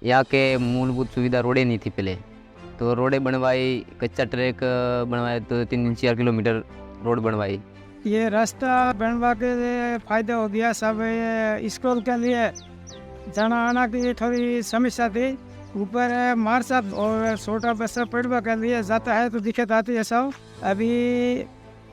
यहाँ के मूलभूत सुविधा रोडें नहीं थी पहले, तो रोडें बनवाई, कच्चा ट्रैक बनवाया, तो 3-4 किलोमीटर रोड बनवाई। ये रास्ता बनवा के फायदा हो गया सब। ये स्कूल के लिए जाना आना की थोड़ी समस्या थी, ऊपर मार्सा और छोटा बच्चा पढ़वा के लिए जाता है तो दिक्कत आती है सब। अभी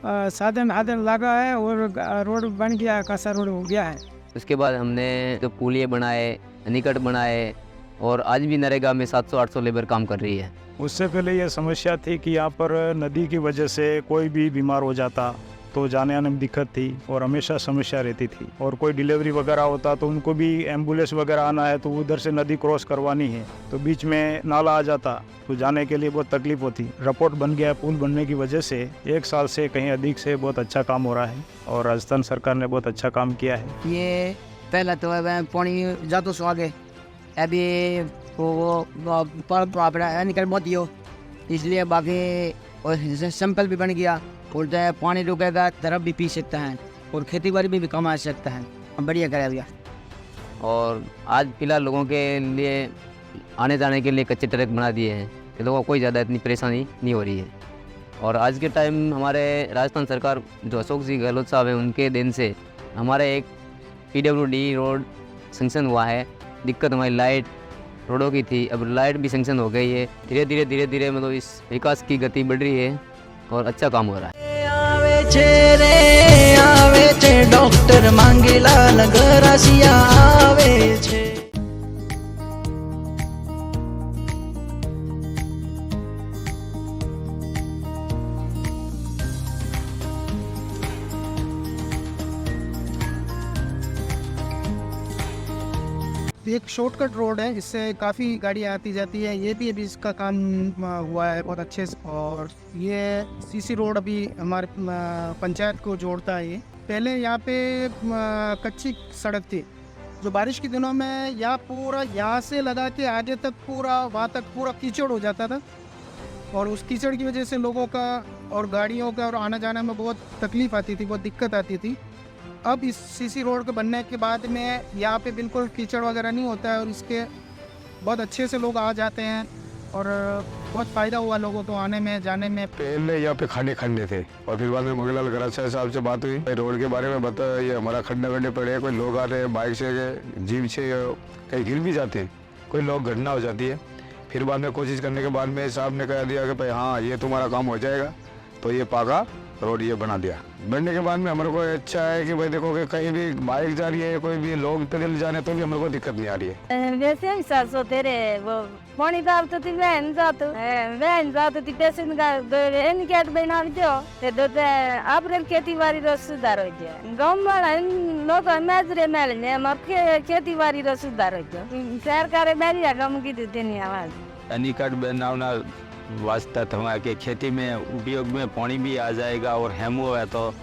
साधन लगा है और रोड बन गया, कच्चा रोड हो गया है। उसके बाद हमने तो पुलिये बनाए, निकट बनाए और आज भी नरेगा में 700-800 लेबर काम कर रही है। उससे पहले ये समस्या थी कि यहाँ पर नदी की वजह से कोई भी बीमार हो जाता तो जाने आने में दिक्कत थी और हमेशा समस्या रहती थी। और कोई डिलीवरी वगैरह होता तो उनको भी एम्बुलेंस वगैरह आना है तो उधर से नदी क्रॉस करवानी है तो बीच में नाला आ जाता तो जाने के लिए बहुत तकलीफ होती। रिपोर्ट बन गया, पुल बनने की वजह से 1 साल से कहीं अधिक से बहुत अच्छा काम हो रहा है और राजस्थान सरकार ने बहुत अच्छा काम किया है। ये पहले तो पानी जातो सो आगे, अभी वो निकल मत दियो इसलिए बाकी और सिंपल भी बन गया। और जो है पानी रुकेगा तरफ भी पी सकता है और खेती बाड़ी में भी कमा सकता है। बढ़िया करा दिया। और आज फिलहाल लोगों के लिए आने जाने के लिए कच्चे ट्रैक बना दिए हैं कि लोगों को कोई ज़्यादा इतनी परेशानी नहीं हो रही है। और आज के टाइम हमारे राजस्थान सरकार जो अशोक जी गहलोत साहब हैं उनके दिन से हमारे एक PWD रोड सेंक्शन हुआ है। दिक्कत हमारी लाइट रोडों की थी, अब लाइट भी सेंक्शन हो गई है। धीरे धीरे मतलब इस विकास की गति बढ़ रही है और अच्छा काम हो रहा है। आवे छे डॉक्टर मांगीलाल गरासिया आवे छे। एक शॉर्टकट रोड है, इससे काफ़ी गाड़ियाँ आती जाती है। ये भी अभी इसका काम हुआ है बहुत अच्छे से। और ये CC रोड अभी हमारे पंचायत को जोड़ता है। ये पहले यहाँ पे कच्ची सड़क थी, जो बारिश के दिनों में यहाँ से लगा के आगे तक वहाँ तक पूरा कीचड़ हो जाता था। और उस कीचड़ की वजह से लोगों का और गाड़ियों का और आना जाने में बहुत तकलीफ़ आती थी, बहुत दिक्कत आती थी। अब इस CC रोड के बनने के बाद में यहाँ पे बिल्कुल कीचड़ वगैरह नहीं होता है और इसके बहुत अच्छे से लोग आ जाते हैं और बहुत फ़ायदा हुआ लोगों को आने में जाने में। पहले यहाँ पे खड्डे थे और फिर बाद में मंगीलाल गरासिया साहब से बात हुई, रोड के बारे में बताया ये हमारा खड्डे पड़े, कोई लोग आ रहे हैं बाइक से जीप से कहीं गिर भी जाते हैं, कोई लोग घटना हो जाती है। फिर बाद में कोशिश करने के बाद में साहब ने कह दिया कि भाई हाँ ये तुम्हारा काम हो जाएगा, तो ये पाका रोड ये बना दिया। बनने के बाद में हमारे को अच्छा है कि भाई देखो कि कहीं भी बाइक जा रही है, कोई भी लोग पैदल जा रहे हैं तो भी हमारे को दिक्कत नहीं आ रही है। वैसे हम सरसों तेरे वो पानी दाब तो तीन वहन जातो ती पेशेंट का एन कैट बना दो ते दो अप्रैल खेती बाड़ी रो सुधार हो जाए। गांव में लोग मेजरे मेल ने मक्के खेती बाड़ी रो सुधार हो जाए। सरकार मेरी गांव की देते नहीं आवाज अनिकट बनावना वास्ता था कि खेती में उपयोग में पानी भी आ जाएगा और हेमो है तो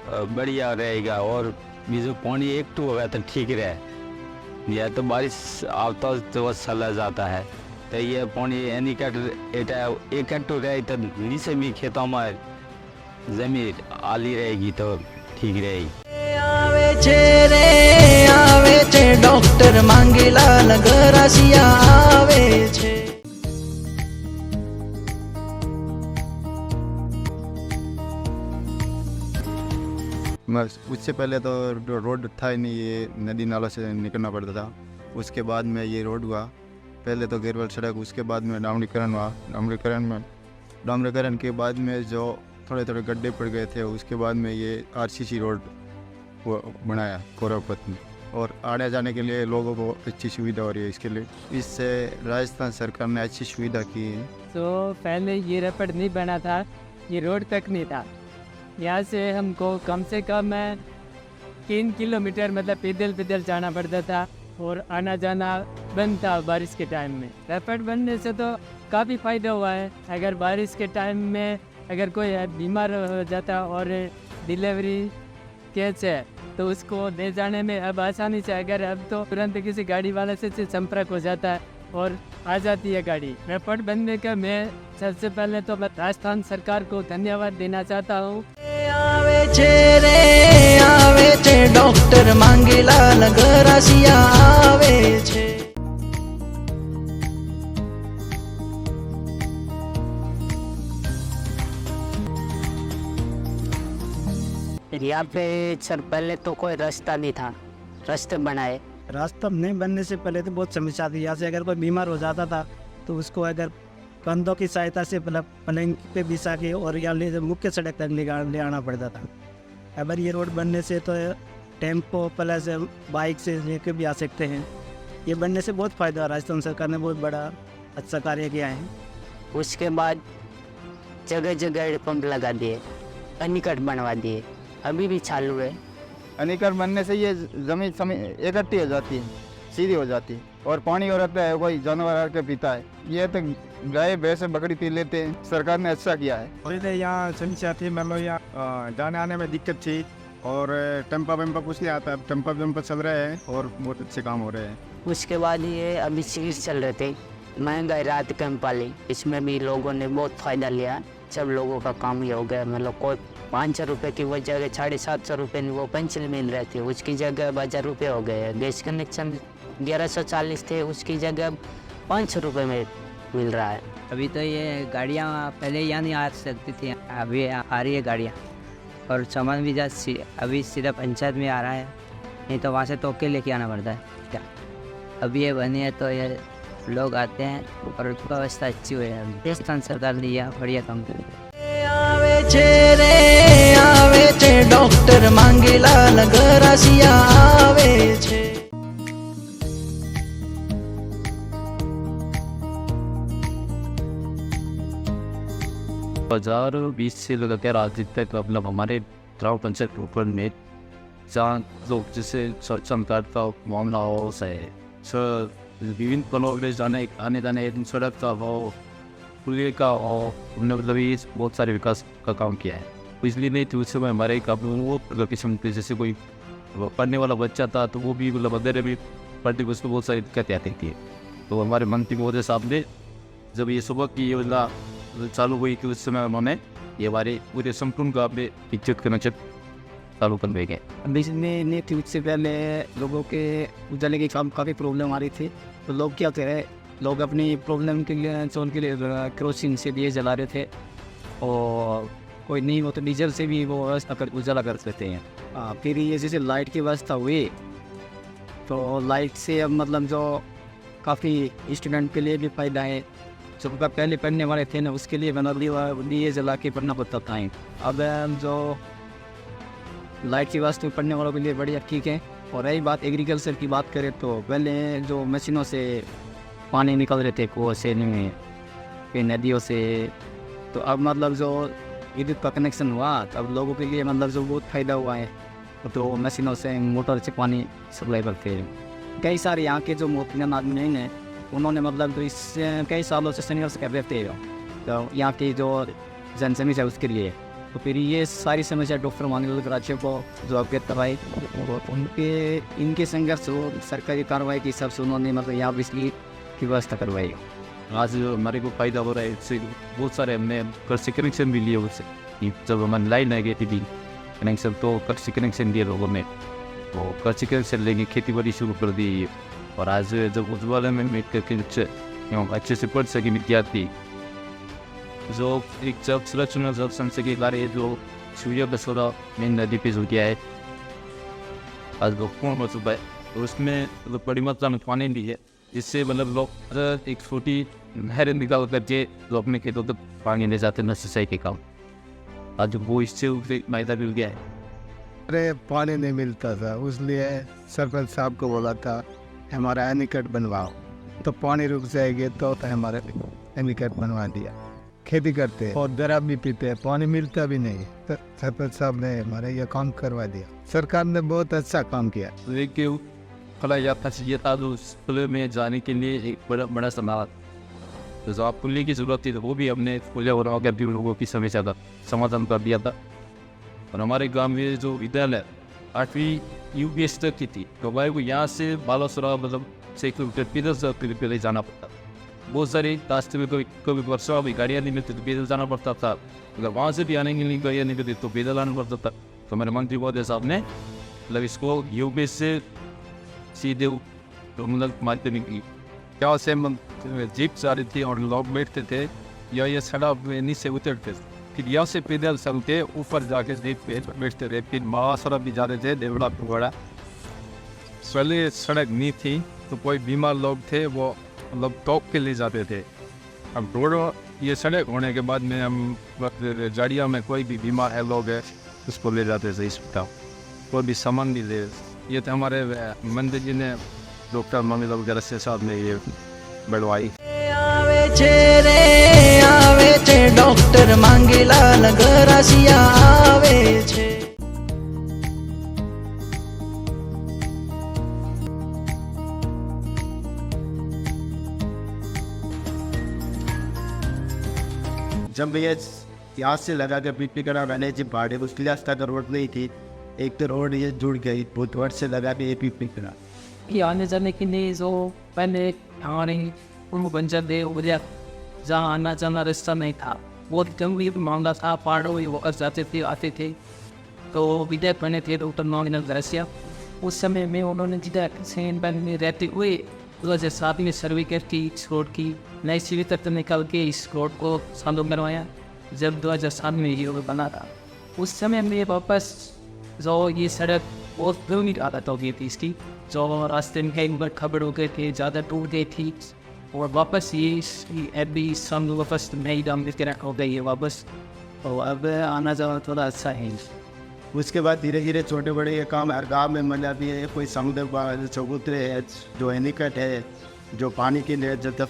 बढ़िया रहेगा। और जो पानी एक टू होगा तो ठीक रहे, या तो बारिश आता तो चला जाता है तो ये पानी एनिकट एक टू रहे तो नीचे भी खेतों में जमीन आली रहेगी तो ठीक रहेगी। आवे छे डॉक्टर मांगीलाल गरासिया आवे छे। उससे पहले तो रोड था ही नहीं, ये नदी नालों से निकलना पड़ता था। उसके बाद में ये रोड हुआ, पहले तो गेरवल सड़क, उसके बाद में डामरीकरण हुआ। डामरीकरण के बाद में जो थोड़े गड्ढे पड़ गए थे, उसके बाद में ये RCC रोड बनाया कोरापत में, और आने जाने के लिए लोगों को अच्छी सुविधा हो रही है। इसके लिए इससे राजस्थान सरकार ने अच्छी सुविधा की है। तो पहले ये रैपिड नहीं बना था, ये रोड तक नहीं था। यहाँ से हमको कम से कम 3 किलोमीटर मतलब पैदल जाना पड़ता था और आना जाना बंद था बारिश के टाइम में। रैपिड बनने से तो काफ़ी फ़ायदा हुआ है। अगर बारिश के टाइम में अगर कोई बीमार हो जाता और डिलीवरी केस है तो उसको ले जाने में अब आसानी से, अगर अब तो तुरंत किसी गाड़ी वाले से संपर्क हो जाता है और आ जाती है गाड़ी। रैपिड बनने का मैं सबसे पहले तो राजस्थान सरकार को धन्यवाद देना चाहता हूँ। आवे छे डॉक्टर मांगीलाल गरासिया आवे छे। यहाँ पे सर पहले तो कोई रास्ता नहीं था, रास्ते बनाए। रास्ता नहीं बनने से पहले तो बहुत समस्या थी। यहाँ से अगर कोई बीमार हो जाता था तो उसको अगर कंधों की सहायता से पलंग पे बिछा के और यहाँ मुख्य सड़क तक ले आना पड़ता था। अगर ये रोड बनने से तो टेम्पो प्लस बाइक से लेके भी आ सकते हैं। ये बनने से बहुत फ़ायदा है। राजस्थान सरकार ने बहुत बड़ा अच्छा कार्य किया है। उसके बाद जगह जगह पंप लगा दिए, अनिकट बनवा दिए, अभी भी चालू है। अनिकट बनने से ये जमीन इकट्ठी हो जाती है, सीधी हो जाती है, और पानी हो रहता है, कोई जानवर आकर पीता है। ये तो गाय भैंस बकरी पी लेते हैं। सरकार ने अच्छा किया है। पहले यहाँ समस्या थी, मतलब यहाँ जाने आने में दिक्कत थी और टेम्पा वेम्पा कुछ नहीं आता। अब टेम्पा वेम्पा चल रहे हैं और बहुत अच्छे काम हो रहे हैं। उसके बाद ये अभी सीट चल रहे थे, महंगाई रात कम पाली, इसमें भी लोगों ने बहुत फ़ायदा लिया। सब लोगों का काम ही हो गया, मतलब कोई 500 रुपये की वो जगह 750 रुपये में वो पेंशन मिल रही थी, उसकी जगह 1000 रुपये हो गए। गैस कनेक्शन 1140 थे, उसकी जगह 500 रुपये में मिल रहा है। अभी तो ये गाड़ियाँ पहले यहाँ नहीं आ सकती थी, अभी आ रही है गाड़ियाँ, और सामान भी अभी सीधा पंचायत में आ रहा है, नहीं तो वहाँ से टोक के लेके आना पड़ता है क्या। अभी ये बनी है तो ये लोग आते हैं और व्यवस्था अच्छी हुई है। राजस्थान सरकार ने यह बढ़िया काम किया। आवे छे रे आवे छे डॉक्टर मांगीलाल गरासिया आवे छे। 2020 से लगातार आज तक मतलब हमारे ग्राम पंचायत ऊपर में जहाँ लोग जैसे सरकार का मामला हो सही सर विभिन्न पलों में आने जाने सड़क का हो, पुलिस का हो, हमने मतलब ये बहुत सारे विकास का काम किया है। इसलिए नहीं तो उस समय हमारे काफ़ी वो किस्म के जैसे कोई पढ़ने वाला बच्चा था तो वो भी मतलब अंधेरे में पढ़ने को उसको बहुत सारी दिक्कतें आती थी। तो हमारे मंत्री महोदय साहब ने जब ये सुबह की योजना चालू हुई कि उस समय उन्होंने ये हमारे पूरे संपूर्ण गाँव में विद्युत कनेक्शन चालू कर गए। बिजली नहीं थी, उससे पहले लोगों के उजाले की काफ़ी प्रॉब्लम आ रही थी, तो लोग क्या कह रहे, लोग अपनी प्रॉब्लम के लिए सोन के लिए केरोसिन से दिए जला रहे थे, और कोई नहीं हो तो डीजल से भी वो व्यवस्था कर उजाला कर सकते हैं। फिर ये जैसे लाइट की व्यवस्था हुई तो लाइट से अब मतलब जो काफ़ी स्टूडेंट के लिए भी फ़ायदा है, जो पहले पढ़ने वाले थे ना उसके लिए बना दिए जला के पढ़ना पड़ता था। अब जो लाइट की वास्ते पढ़ने वालों के लिए बढ़िया ठीक है। और रही बात एग्रीकल्चर की बात करें तो पहले जो मशीनों से पानी निकल रहे थे कुओं से फिर नदियों से, तो अब मतलब जो विद्युत का कनेक्शन हुआ तो अब लोगों के लिए मतलब जो बहुत फ़ायदा हुआ है, तो मशीनों से मोटर से पानी सप्लाई करते हैं। कई सारे यहाँ के जो मोहतरम आदमी हैं उन्होंने मतलब तो इस कई सालों से संघर्ष कर रहे थे, तो यहाँ की जो जनसमस्या है उसके लिए, तो फिर ये सारी समस्या डॉक्टर मांगीलाल गरासिया को जो अवगत करवाई, और इनके संघर्ष हो सरकारी कार्रवाई के हिसाब से उन्होंने मतलब यहाँ बिजली की व्यवस्था करवाई। आज हमारे को फ़ायदा हो रहा है, इससे बहुत सारे हमने कृषि कनेक्शन भी लिए उससे। जब हमारी लाइन आ गई थी कनेक्शन तो कृषि कनेक्शन दिए लोगों ने, तो कृषि कनेक्शन लेंगे खेती बाड़ी शुरू कर दी। और आज जब उज्ज्वला में मेट करके अच्छे से पढ़ सके विद्यार्थी, जो एक जब सुरक्षा जब संसद के जो सूर्य का सोलह मेन नदी पे जो गया है आज लोग कौन हो चुका है, तो उसमें मतलब बड़ी मात्रा में पानी ली है, इससे मतलब लोग एक छोटी नहर निकाल करके जो अपने खेतों तक पानी ले जाते हैं सिंचाई के काम, आज वो इससे फायदा मिल गया है। अरे पानी नहीं मिलता था, इसलिए सरपंच साहब को बोला था हमारा एनीकट बनवाओ, तो पानी रुक जाएगी तो हमारे एनीकट बनवा दिया। खेती करते और दरा भी पीते, पानी मिलता भी नहीं, तो सरपंच साहब ने हमारे ये काम करवा दिया। सरकार ने बहुत अच्छा काम किया। लेकिन खला यात्रा चाहिए था तो खुले में जाने के लिए एक बड़ा समाधान, तो जो आप पुलिस की जरूरत थी तो वो भी हमने खुले और भी लोगों की समस्या का समाधान कर दिया था। और हमारे गांव में जो विद्यालय 8वीं UPS तक की थी, तो भाई को यहाँ से बालासुरा मतलब 6 किलोमीटर पैदल जाना पड़ता। बहुत सारे रास्ते में कभी वर्षा भी गाड़ियाँ नहीं मिलती तो पैदल जाना पड़ता था, अगर वहाँ से भी आने के लिए गाड़ियाँ नहीं मिलती तो पैदल आना पड़ता था। तो हमारे मंत्री महोदय साहब ने मतलब इसको UPS से सीधे तो मतलब माध्यमिक की क्या से जीप जा रही थी और लोग बैठते थे या ये सड़क में नीचे उतरते थे, फिर यहाँ से पैदल चल के ऊपर जाके जीप पे बैठते थे। फिर महासड़क भी जा रहे थे देवड़ा पुगड़ा, पहले सड़क नहीं थी तो कोई बीमार लोग थे वो मतलब टॉप के ले जाते थे। अब रोड ये सड़क होने के बाद में हम गाड़ियों में कोई भी बीमार है लोग है उसको ले जाते थे अस्पताल, कोई भी सामान भी ले। ये तो हमारे मंदिर जी ने डॉक्टर मांगीलाल गरासिया साहब ने ये बढ़वाई। आवे छे रे आवे छे डॉक्टर मांगीलाल गरासिया आवे छे। जब ये यहाँ से लगा कर पीट करा मैंने जब भाड़े उसके लिए रास्ता रोड नहीं थी, एक तो रोड ये जुड़ गई बहुत वर्ष से लगा के ये पीट करा कि आने जाने के लिए जो पहले हमारे उनको बंजर दे वजह जहाँ आना जाना रास्ता नहीं था, बहुत गंभीर मामला था। पहाड़ों में वो जाते थे आते थे। तो विधायक बने थे डॉक्टर नॉमिनल दरसिया। उस समय में उन्होंने विधायक सेन में रहते हुए 2007 में सर्वे करके इस रोड की नई सीवी तक निकाल के इस रोड को चालू करवाया। जब 2007 में ये रोड बना था, उस समय में वापस जो ये सड़क बहुत गंभीर हालत हो गई थी इसकी, जो रास्ते में कई बार खबर हो गए थे, ज़्यादा टूट गई थी। और वापस ये अभी सब वापस नई दाम हो गई है वापस, और अब आना जाना थोड़ा अच्छा है। उसके बाद धीरे धीरे छोटे बड़े ये काम हर गाँव में मिल जाती है। कोई समुद्र चबूतरे है, जो एनिकट है, जो पानी के लिए जब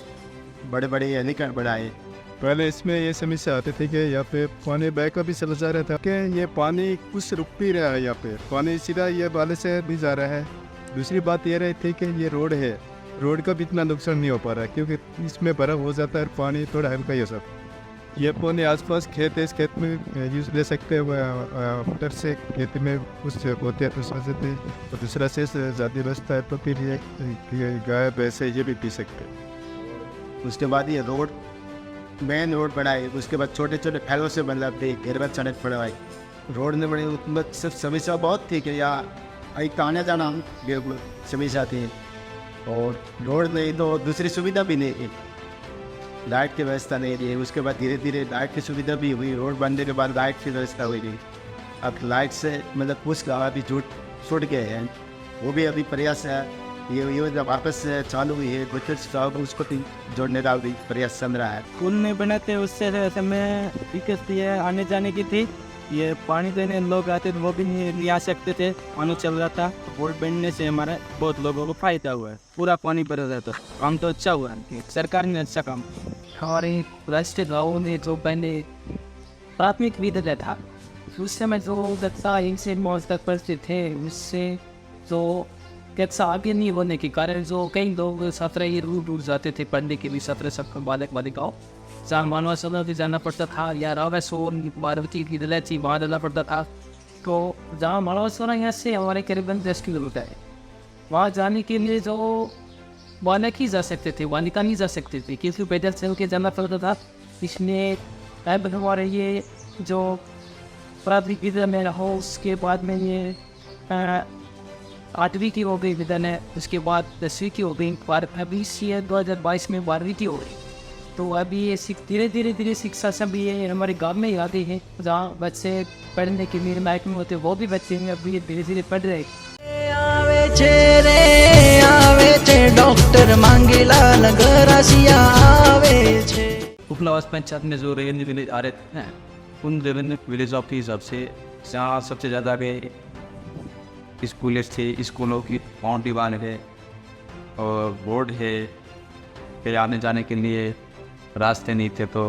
बड़े बड़े एनिकट बढ़ाए। पहले इसमें ये समस्या आती थी कि यहाँ पे पानी बहकर भी चला जा रहा था कि ये पानी कुछ रुक भी रहा है, यहाँ पे पानी सीधा ये बाले से भी जा रहा है। दूसरी बात ये रही थी कि ये रोड है, रोड का भी इतना नुकसान नहीं हो पा रहा है क्योंकि इसमें बर्फ़ हो जाता है, पानी थोड़ा हल्का ही हो सकता है। ये पानी आसपास खेत है, इस खेत में यूज़ ले सकते हैं, मोटर से खेत में कुछ होते हैं तो सोचते हैं, और दूसरा से ज़्यादा बचता है तो फिर ये गाय भैंसे ये भी पी सकते हैं। उसके बाद ये रोड मेन रोड बनाए, उसके बाद छोटे छोटे फैलों से मतलब थे, घेरबंद सड़क पड़वाई। रोड में बड़ी सिर्फ समस्या बहुत थी कि यहाँ आने जाना बिल्कुल समस्या थी, और रोड में तो दूसरी सुविधा भी नहीं थी, लाइट की व्यवस्था नहीं थी। उसके बाद धीरे धीरे लाइट की सुविधा भी हुई, रोड बनने के बाद लाइट की व्यवस्था हुई थी। अब लाइट से मतलब कुछ गाँव अभी छूट गए हैं, वो भी अभी प्रयास है। ये जब वापस चालू हुई है कुछ साहब उसको जोड़ने का भी प्रयास चल रहा है। पुल नहीं बनाते उससे समय दिक्कत थी आने जाने की थी। ये पानी देने लोग आते थे वो भी नहीं आ सकते थे, पानी चल रहा था। रोड बनने से हमारे बहुत लोगों को फायदा हुआ है, पूरा पानी भर रहा था। काम तो अच्छा हुआ है, सरकार ने अच्छा काम। हमारे राष्ट्रीय गाँव में जो पहले प्राथमिक विद्यालय था, उस समय जो कक्षा 1 से 9 तक पढ़ते थे, उससे जो कक्षा आगे नहीं होने के कारण जो कई लोग छात्र ये दूर जाते थे पढ़ने के लिए, छात्र सब बालक बालिकाओं जहाँ मानवा सदन भी जाना पड़ता था, या रावेश्वर पार्वती की विद्यालय थी वहाँ जाना पड़ता था। तो जहाँ मानवा यहाँ से हमारे करीबन 10 किलोमीटर है, वहाँ जाने के लिए जो बालक ही जा सकते थे, बालिका नहीं जा सकते थे क्योंकि पैदल चल के जाना पड़ता था। इसलिए अब हमारे ये जो प्राथमिक विद्यालय रहो, उसके बाद में ये 8वीं की हो गई विद्यालय, उसके बाद 10वीं की हो गई, अभी 2022 में 12वीं की हो गई। तो अभी ये धीरे धीरे शिक्षा सब ये हमारे गांव में ही आते हैं, जहाँ बच्चे पढ़ने के लिए लायक में होते हैं, वो भी बच्चे हैं अभी धीरे धीरे पढ़ रहे हैं। आवे छे डॉक्टर मांगीलाल गरासिया आवे छे। उपलावास पंचायत में जो रेवेन्यू विलेज आ रहे हैं, उन रेवेन्यू विलेज ऑफ के हिसाब से जहाँ सबसे ज़्यादा के स्कूलें थे, स्कूलों की बाउंड्री वाल है और रोड है, फिर आने जाने के लिए रास्ते नहीं थे तो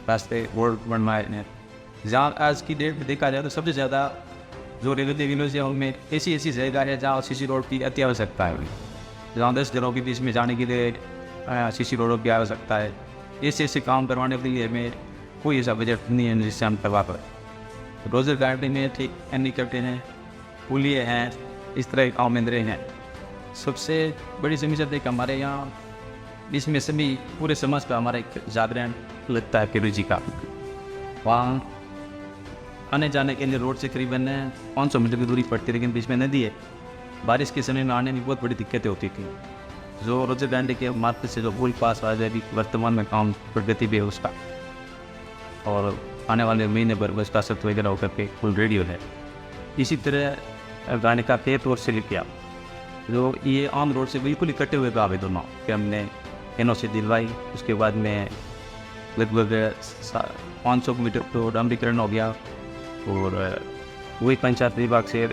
रास्ते रोड बनवाए हैं। जहाँ आज की डेट में देखा जाए तो सबसे ज़्यादा जो रेवेन्यू विलेज है उनमें ऐसी जगह है जहाँ सीसी रोड की अति आवश्यकता है। जहाँ 10 जगहों के बीच में जाने के लिए सीसी रोडों की आवश्यकता है। ऐसे काम करवाने के लिए हमें कोई ऐसा बजट नहीं है जिससे हम करवा पाए। रोजर गार्डन है, ठीक एनी करते हैं, पुलिये हैं, इस तरह के काम में रहे हैं। सबसे बड़ी समस्या देख हमारे यहाँ इसमें सभी पूरे समाज का हमारा एक जागरण लगता है पीरू जी का। वहाँ आने जाने के लिए रोड से करीबन 500 मीटर की दूरी पड़ती, लेकिन बीच में नदी है। बारिश के समय में आने में बहुत बड़ी दिक्कतें होती थी। जो रोजर गांधी के मार्केट से जो पुल पास आ जाए, अभी वर्तमान में काम प्रगति भी है उसका, और आने वाले महीने भर उसका सत्व वगैरह होकर के पुल रेडी है। इसी तरह गाने का खेत और सिलिपिया जो ये आम रोड से बिल्कुल इकट्ठे हुए गाँव है दोनों, कि हमने NOC दिलवाई। उसके बाद में लगभग 500 मीटर तो डामरीकरण हो गया, और वही पंचायत विभाग से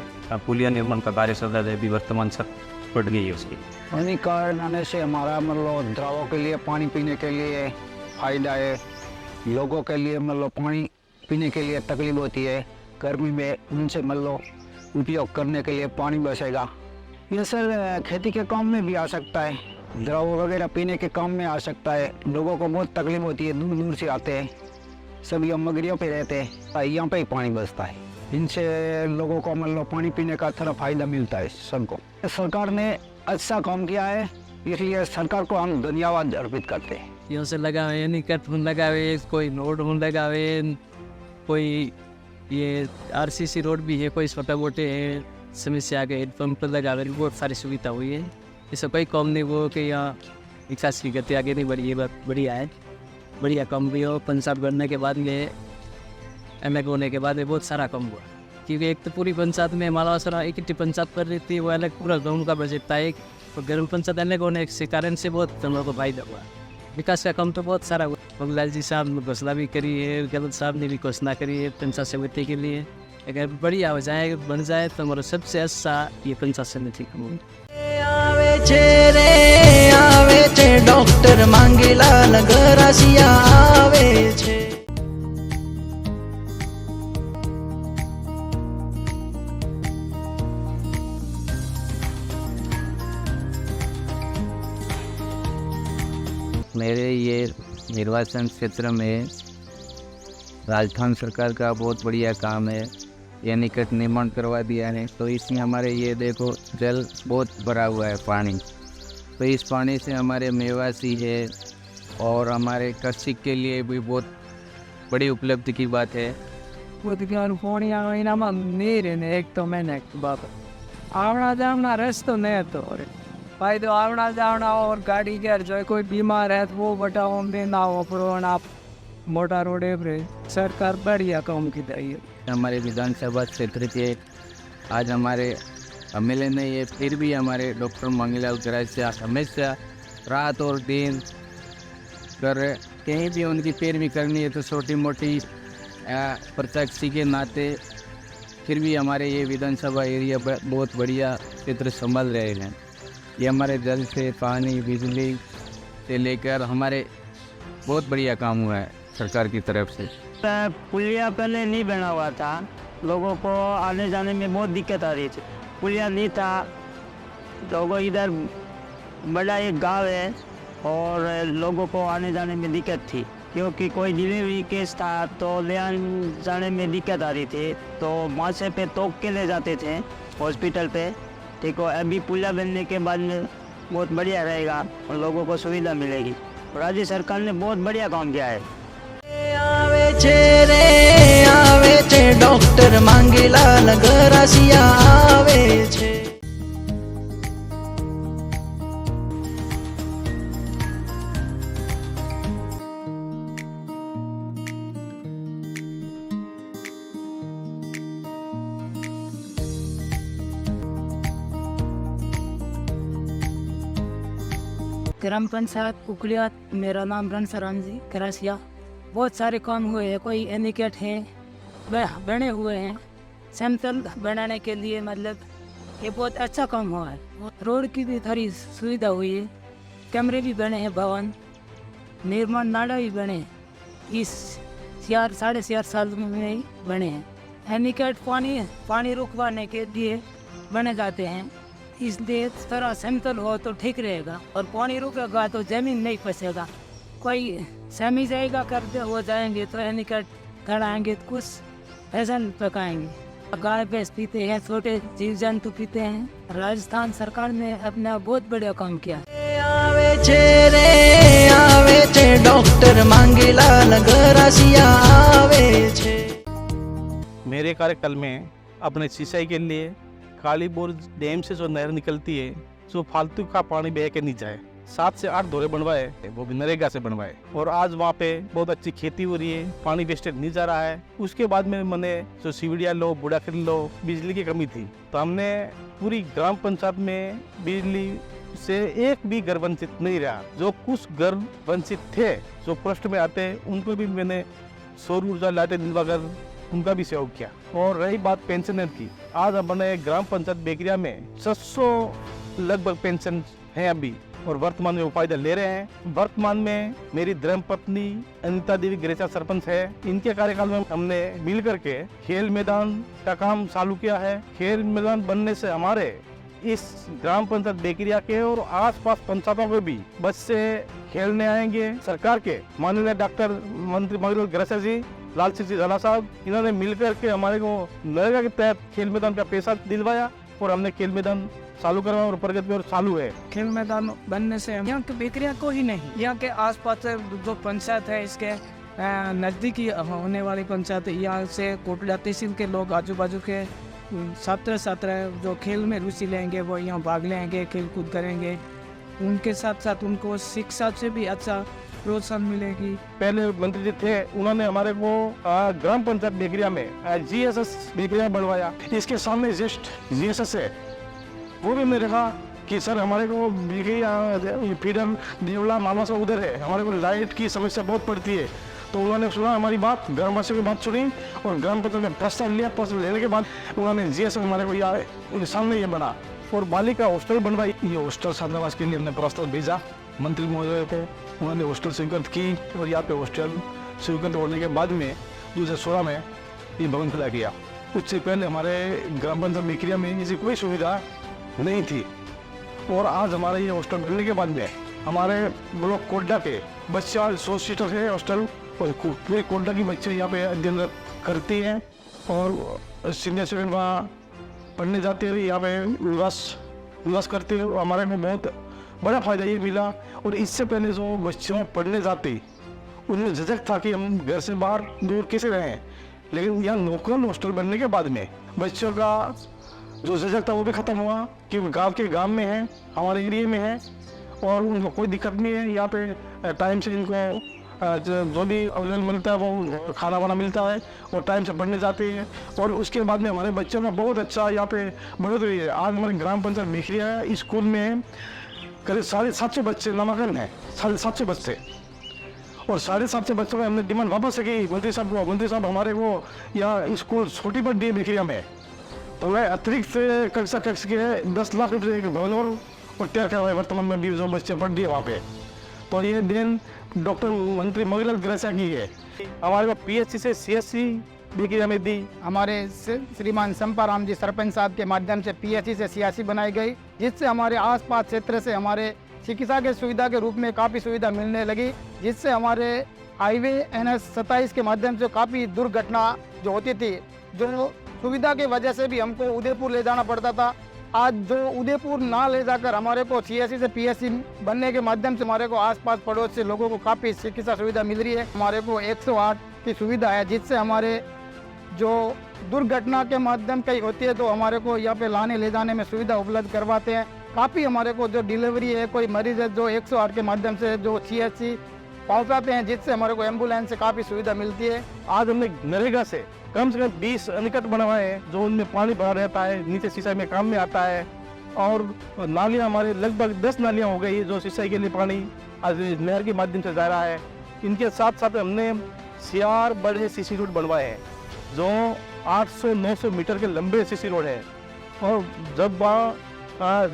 पुलिया निर्माण का कार्य चल रहा है, अभी वर्तमान छत पड़ गई है उसकी। पानी कारण आने से हमारा मतलब द्रावों के लिए पानी पीने के लिए फ़ायदा है, लोगों के लिए मतलब पानी पीने के लिए तकलीफ होती है। गर्मी में उनसे मतलब उपयोग करने के लिए पानी बचेगा। ये सर खेती के काम में भी आ सकता है, द्रव वगैरह पीने के काम में आ सकता है। लोगों को बहुत तकलीफ होती है, दूर दूर से आते हैं, सब यहाँ मगरियों पे रहते हैं, यहाँ पे ही पानी बचता है। इनसे लोगों को मतलब पानी पीने का थोड़ा फ़ायदा मिलता है सबको। सरकार ने अच्छा काम किया है, इसलिए सरकार को हम धन्यवाद अर्पित करते हैं। यहाँ से लगावे यानी कट लगावे, कोई रोड लगावे, कोई ये आरसीसी रोड भी है, कोई छोटा मोटे है समस्या के हेडपम्प लगावे, बहुत सारी सुविधा हुई है। इससे कोई कम नहीं वो कि यहाँ विकास की गति आगे नहीं बढ़ी है, बात बढ़िया है, बढ़िया कम भी हो। पंचायत बनने के बाद में एमए होने के बाद में बहुत सारा कम हुआ, क्योंकि एक तो पूरी पंचायत में मालावासरा इकट्ठी पंचायत कर रही थी, वो अलग पूरा गाँव का बजट था एक, तो ग्राम पंचायत अलग होने के कारण से बहुत हम लोग को फायदा हुआ। विकास का काम तो बहुत सारा हुआ। मंगलाल जी साहब ने घोषणा भी करी है, गलत साहब ने भी घोषणा करी है पंचायत समिति के लिए। अगर बढ़िया हो जाए बन जाए तो हमारा सबसे अच्छा ये पंचायत समिति आवे छे डॉक्टर मांगीलाल गरासिया आवे छे। मेरे ये निर्वाचन क्षेत्र में राजस्थान सरकार का बहुत बढ़िया काम है, ये निकट निर्माण करवा दिया है। तो इसमें हमारे ये देखो जल बहुत भरा हुआ है पानी, तो इस पानी से हमारे मेवासी है और हमारे कृषि के लिए भी बहुत बड़ी उपलब्धि की बात है। एक तो मैंने आवना जावना रस्तो नहीं तो फायदो आवना जावना और गाड़ी के जो कोई बीमार है तो वो बटाओ देना हो पुराना मोटा रोड है। सरकार बढ़िया काम की है। हमारे विधानसभा क्षेत्र के आज हमारे एमएलए ने ये फिर भी हमारे डॉक्टर मांगीलाल गरासिया हमेशा रात और दिन कर कहीं भी उनकी पैरवी करनी है तो छोटी मोटी प्रत्यक्ष के नाते फिर भी हमारे ये विधानसभा एरिया बहुत बढ़िया क्षेत्र संभाल रहे हैं। ये हमारे जल से पानी बिजली से लेकर हमारे बहुत बढ़िया काम हुआ है सरकार की तरफ से। पुलिया पहले नहीं बना हुआ था, लोगों को आने जाने में बहुत दिक्कत आ रही थी। पुलिया नहीं था, लोगों इधर बड़ा एक गांव है और लोगों को आने जाने में दिक्कत थी, क्योंकि कोई डिलीवरी केस था तो ले जाने में दिक्कत आ रही थी, तो मासे पे तोप के ले जाते थे हॉस्पिटल पे। ठीक हो, अभी पुलिया बनने के बाद में बहुत बढ़िया रहेगा और लोगों को सुविधा मिलेगी। राज्य सरकार ने बहुत बढ़िया काम किया है। आवे छे डॉक्टर मांगीलाल गरासिया आवे छे। ग्राम पंचायत कुकलिया, मेरा नाम रणसराम जी गरासिया। बहुत सारे काम हुए हैं, कोई एनिकेट है बने हुए हैं, समतल बनाने के लिए मतलब ये बहुत अच्छा काम हुआ है। रोड की भी थोड़ी सुविधा हुई है, कमरे भी बने हैं, भवन निर्माण नाला भी बने इस 4.5 साल में ही बने हैं। एनिकेट पानी रुकवाने के लिए बने जाते हैं, इसलिए थोड़ा समतल हो तो ठीक रहेगा, और पानी रुकेगा तो जमीन नहीं फंसेगा। कोई समी जाएगा करते हो जाएंगे तो एनिकेट खड़ाएंगे तो कुछ फसल पकाएंगे। गाय भैंस पीते हैं, छोटे जीव जंतु पीते हैं। राजस्थान सरकार ने अपना बहुत बढ़िया काम किया। आवे छे डॉक्टर मांगीलाल गरासिया आवे छे। मेरे कार्यकाल में अपने सिंचाई के लिए कालीबोर डैम से जो नहर निकलती है, जो फालतू का पानी बह के नहीं जाए, 7 से 8 धोरे बनवाए, वो भी नरेगा से बनवाए, और आज वहाँ पे बहुत अच्छी खेती हो रही है, पानी वेस्टेज नहीं जा रहा है। उसके बाद में मैंने जो सीवड़िया लो, बुढ़ाखिल लो, बिजली की कमी थी, तो हमने पूरी ग्राम पंचायत में बिजली से एक भी घर वंचित नहीं रहा। जो कुछ घर वंचित थे, जो प्रश्न में आते, उनको भी मैंने सौर ऊर्जा लाइटें दिलवाकर उनका भी सहयोग किया। और रही बात पेंशनर की, आज अपने ग्राम पंचायत बेकरिया में 600 लगभग पेंशन है अभी, और वर्तमान में वो फायदा ले रहे हैं। वर्तमान में मेरी धर्मपत्नी अनिता देवी गरासिया सरपंच है, इनके कार्यकाल में हमने मिल करके खेल मैदान का काम चालू किया है। खेल मैदान बनने से हमारे इस ग्राम पंचायत बेकरिया के और आसपास पंचायतों के भी बच्चे खेलने आएंगे। सरकार के माननीय डॉक्टर मंत्री मांगीलाल गरासिया जी, लाल सिंह जी झाला साहब, इन्होंने मिलकर के हमारे को नरेगा के तहत खेल मैदान का पैसा दिलवाया और हमने खेल मैदान चालू करवा और प्रगति और चालू है। खेल मैदान बनने से यहाँ की बेकरियाँ को ही नहीं, यहाँ के आसपास जो पंचायत है इसके नज़दीकी होने वाली पंचायत, यहाँ से कोटला तहसील के लोग, आजू बाजू के छात्र जो खेल में रुचि लेंगे वो यहाँ भाग लेंगे, खेल कूद करेंगे। उनके साथ साथ उनको शिक्षा से भी अच्छा प्रोत्साहन मिलेगी। पहले मंत्री जी थे, उन्होंने हमारे को ग्राम पंचायत बेकरिया में GSS बेकरिया बनवाया। इसके सामने जस्ट GSS है, वो भी हमने देखा कि सर हमारे को बेकरिया फीडर देवला मामा से उधर है, हमारे को लाइट की समस्या बहुत पड़ती है। तो उन्होंने सुना हमारी बात, ग्रामवासियों की बात सुनी और ग्राम पंचायत में प्रस्ताव लिया। प्रस्ताव लेने के बाद उन्होंने GSS हमारे को यहाँ उनके सामने ये बना और बालिका हॉस्टल बनवाई। ये हॉस्टल छात्रावास के लिए हमने प्रस्ताव भेजा मंत्री महोदय को, उन्होंने हॉस्टल स्वीकृत की और यहाँ पे हॉस्टल स्वीकृत होने के बाद में 2016 में ये भवन खुला किया। उससे पहले हमारे ग्राम पंचायत बेकरिया में ऐसी कोई सुविधा नहीं थी और आज हमारे ये हॉस्टल मिलने के बाद में हमारे ब्लॉक कोटडा के बच्चे 100 सीटर है हॉस्टल और पूरे कोटडा की बच्चे यहाँ पे अध्ययन करती हैं और सीनियर सेकेंड वहाँ पढ़ने जाते हैं, यहाँ पे विवास करते हैं। हमारे में बहुत बड़ा फ़ायदा ये मिला। और इससे पहले जो बच्चों पढ़ने जाते उनमें झिझक था कि हम घर से बाहर दूर कैसे रहें, लेकिन यहाँ लोकल हॉस्टल बनने के बाद में बच्चों का जो झिझक था वो भी ख़त्म हुआ कि गांव में है, हमारे एरिया में है और उनको कोई दिक्कत नहीं है। यहाँ पे टाइम से इनको जो भी अवेलेबल मिलता है वो खाना वाना मिलता है और टाइम से पढ़ने जाते हैं और उसके बाद में हमारे बच्चों का बहुत अच्छा यहाँ पे बढ़ोतरी है। आज हमारे ग्राम पंचायत बेकरिया है, स्कूल में करीब 750 बच्चे नामांकन है, 750 बच्चे और 750 बच्चों का हमने डिमांड वापस की मंत्री साहब हमारे को यहाँ स्कूल छोटी पर दिए बेकरिया में, तो वह अतिरिक्त कक्षा के 10 लाख रुपये भवन और तैयार करवाए है वर्तमान में भी जो बच्चे पढ़ दिए वहाँ पे। तो ये देन डॉक्टर मंत्री मगलाल ग्रेसा की है। हमारे को PSC से CSC बेकरिया में दी। हमारे श्रीमान संपाराम जी सरपंच साहब के माध्यम से PSC से CSC बनाई गई, जिससे हमारे आसपास क्षेत्र से हमारे चिकित्सा के सुविधा के रूप में काफ़ी सुविधा मिलने लगी, जिससे हमारे हाईवे NH 27 के माध्यम से काफ़ी दुर्घटना जो होती थी, जो सुविधा की वजह से भी हमको उदयपुर ले जाना पड़ता था, आज जो उदयपुर ना ले जाकर हमारे को CSC से PSC बनने के माध्यम से हमारे को आसपास पड़ोस से लोगों को काफ़ी चिकित्सा सुविधा मिल रही है। हमारे को 108 की सुविधा है, जिससे हमारे जो दुर्घटना के माध्यम कहीं होती है तो हमारे को यहाँ पे लाने ले जाने में सुविधा उपलब्ध करवाते हैं। काफ़ी हमारे को जो डिलीवरी है, कोई मरीज है जो 108 के माध्यम से जो CSC पहुँचाते हैं, जिससे हमारे को एम्बुलेंस से काफ़ी सुविधा मिलती है। आज हमने नरेगा से कम 20 अनिकट बनवाए हैं जो उनमें पानी भरा रहता है, नीचे सिंचाई में काम में आता है और नालियाँ हमारे लगभग 10 नालियाँ हो गई जो सिंचाई के लिए पानी आज नहर के माध्यम से जा रहा है। इनके साथ साथ हमने 4 बड़े CC रोड बनवाए हैं जो 800-900 मीटर के लंबे CC रोड है और जब वहाँ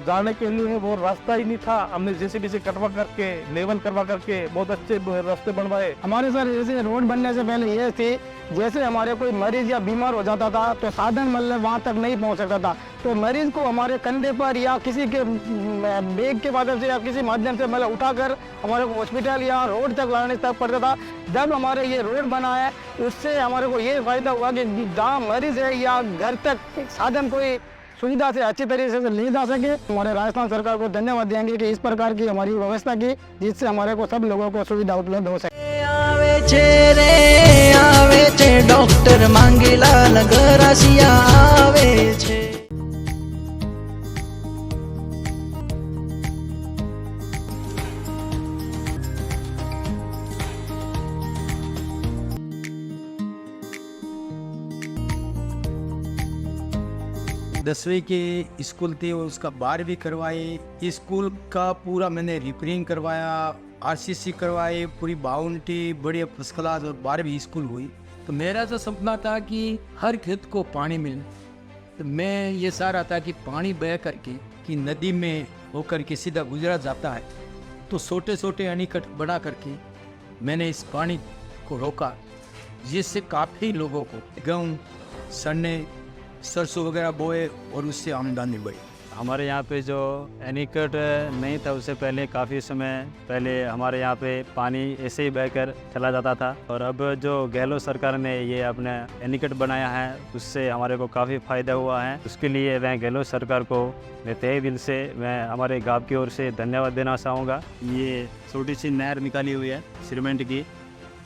जाने के लिए वो रास्ता ही नहीं था, हमने JCB से कटवा करके लेवल करवा करके बहुत अच्छे रास्ते बनवाए। हमारे सर जैसे रोड बनने से पहले ये थी, जैसे हमारे कोई मरीज या बीमार हो जाता था तो साधन मतलब वहाँ तक नहीं पहुँच सकता था, तो मरीज को हमारे कंधे पर या किसी के बैग के माध्यम से या किसी माध्यम से मतलब उठाकर हमारे को हॉस्पिटल या रोड तक लाने तक पड़ता था। जब हमारे ये रोड बना है उससे हमारे को ये फायदा हुआ कि जहाँ मरीज है या घर तक साधन कोई सुविधा से अच्छी तरीके से ले जा सके। हमारे राजस्थान सरकार को धन्यवाद देंगे कि इस प्रकार की हमारी व्यवस्था की, जिससे हमारे को सब लोगों को सुविधा उपलब्ध हो सके। आवे छे डॉक्टर मांगीलाल गरासिया आवे छे। दसवीं की स्कूल थी और उसका 12वीं करवाई। स्कूल का पूरा मैंने रिपेयरिंग करवाया, RCC करवाई, पूरी बाउंड्री बढ़िया फर्स्ट क्लास और 12वीं स्कूल हुई। तो मेरा तो सपना था कि हर खेत को पानी मिले, तो मैं ये चाह रहा था कि पानी बह करके कि नदी में होकर के सीधा गुजरात जाता है, तो छोटे छोटे अणिकट बना करके मैंने इस पानी को रोका, जिससे काफ़ी लोगों को गेहूँ, सरने, सरसों वगैरह बोए और उससे आमदनी बढ़ी। हमारे यहाँ पे जो एनीकट नहीं था उससे पहले काफ़ी समय पहले हमारे यहाँ पे पानी ऐसे ही बहकर चला जाता था, और अब जो गहलोत सरकार ने ये अपना एनीकट बनाया है उससे हमारे को काफ़ी फ़ायदा हुआ है। उसके लिए मैं गहलोत सरकार को मैं तहे दिल से मैं हमारे गाँव की ओर से धन्यवाद देना चाहूँगा। ये छोटी सी नहर निकाली हुई है सीमेंट की,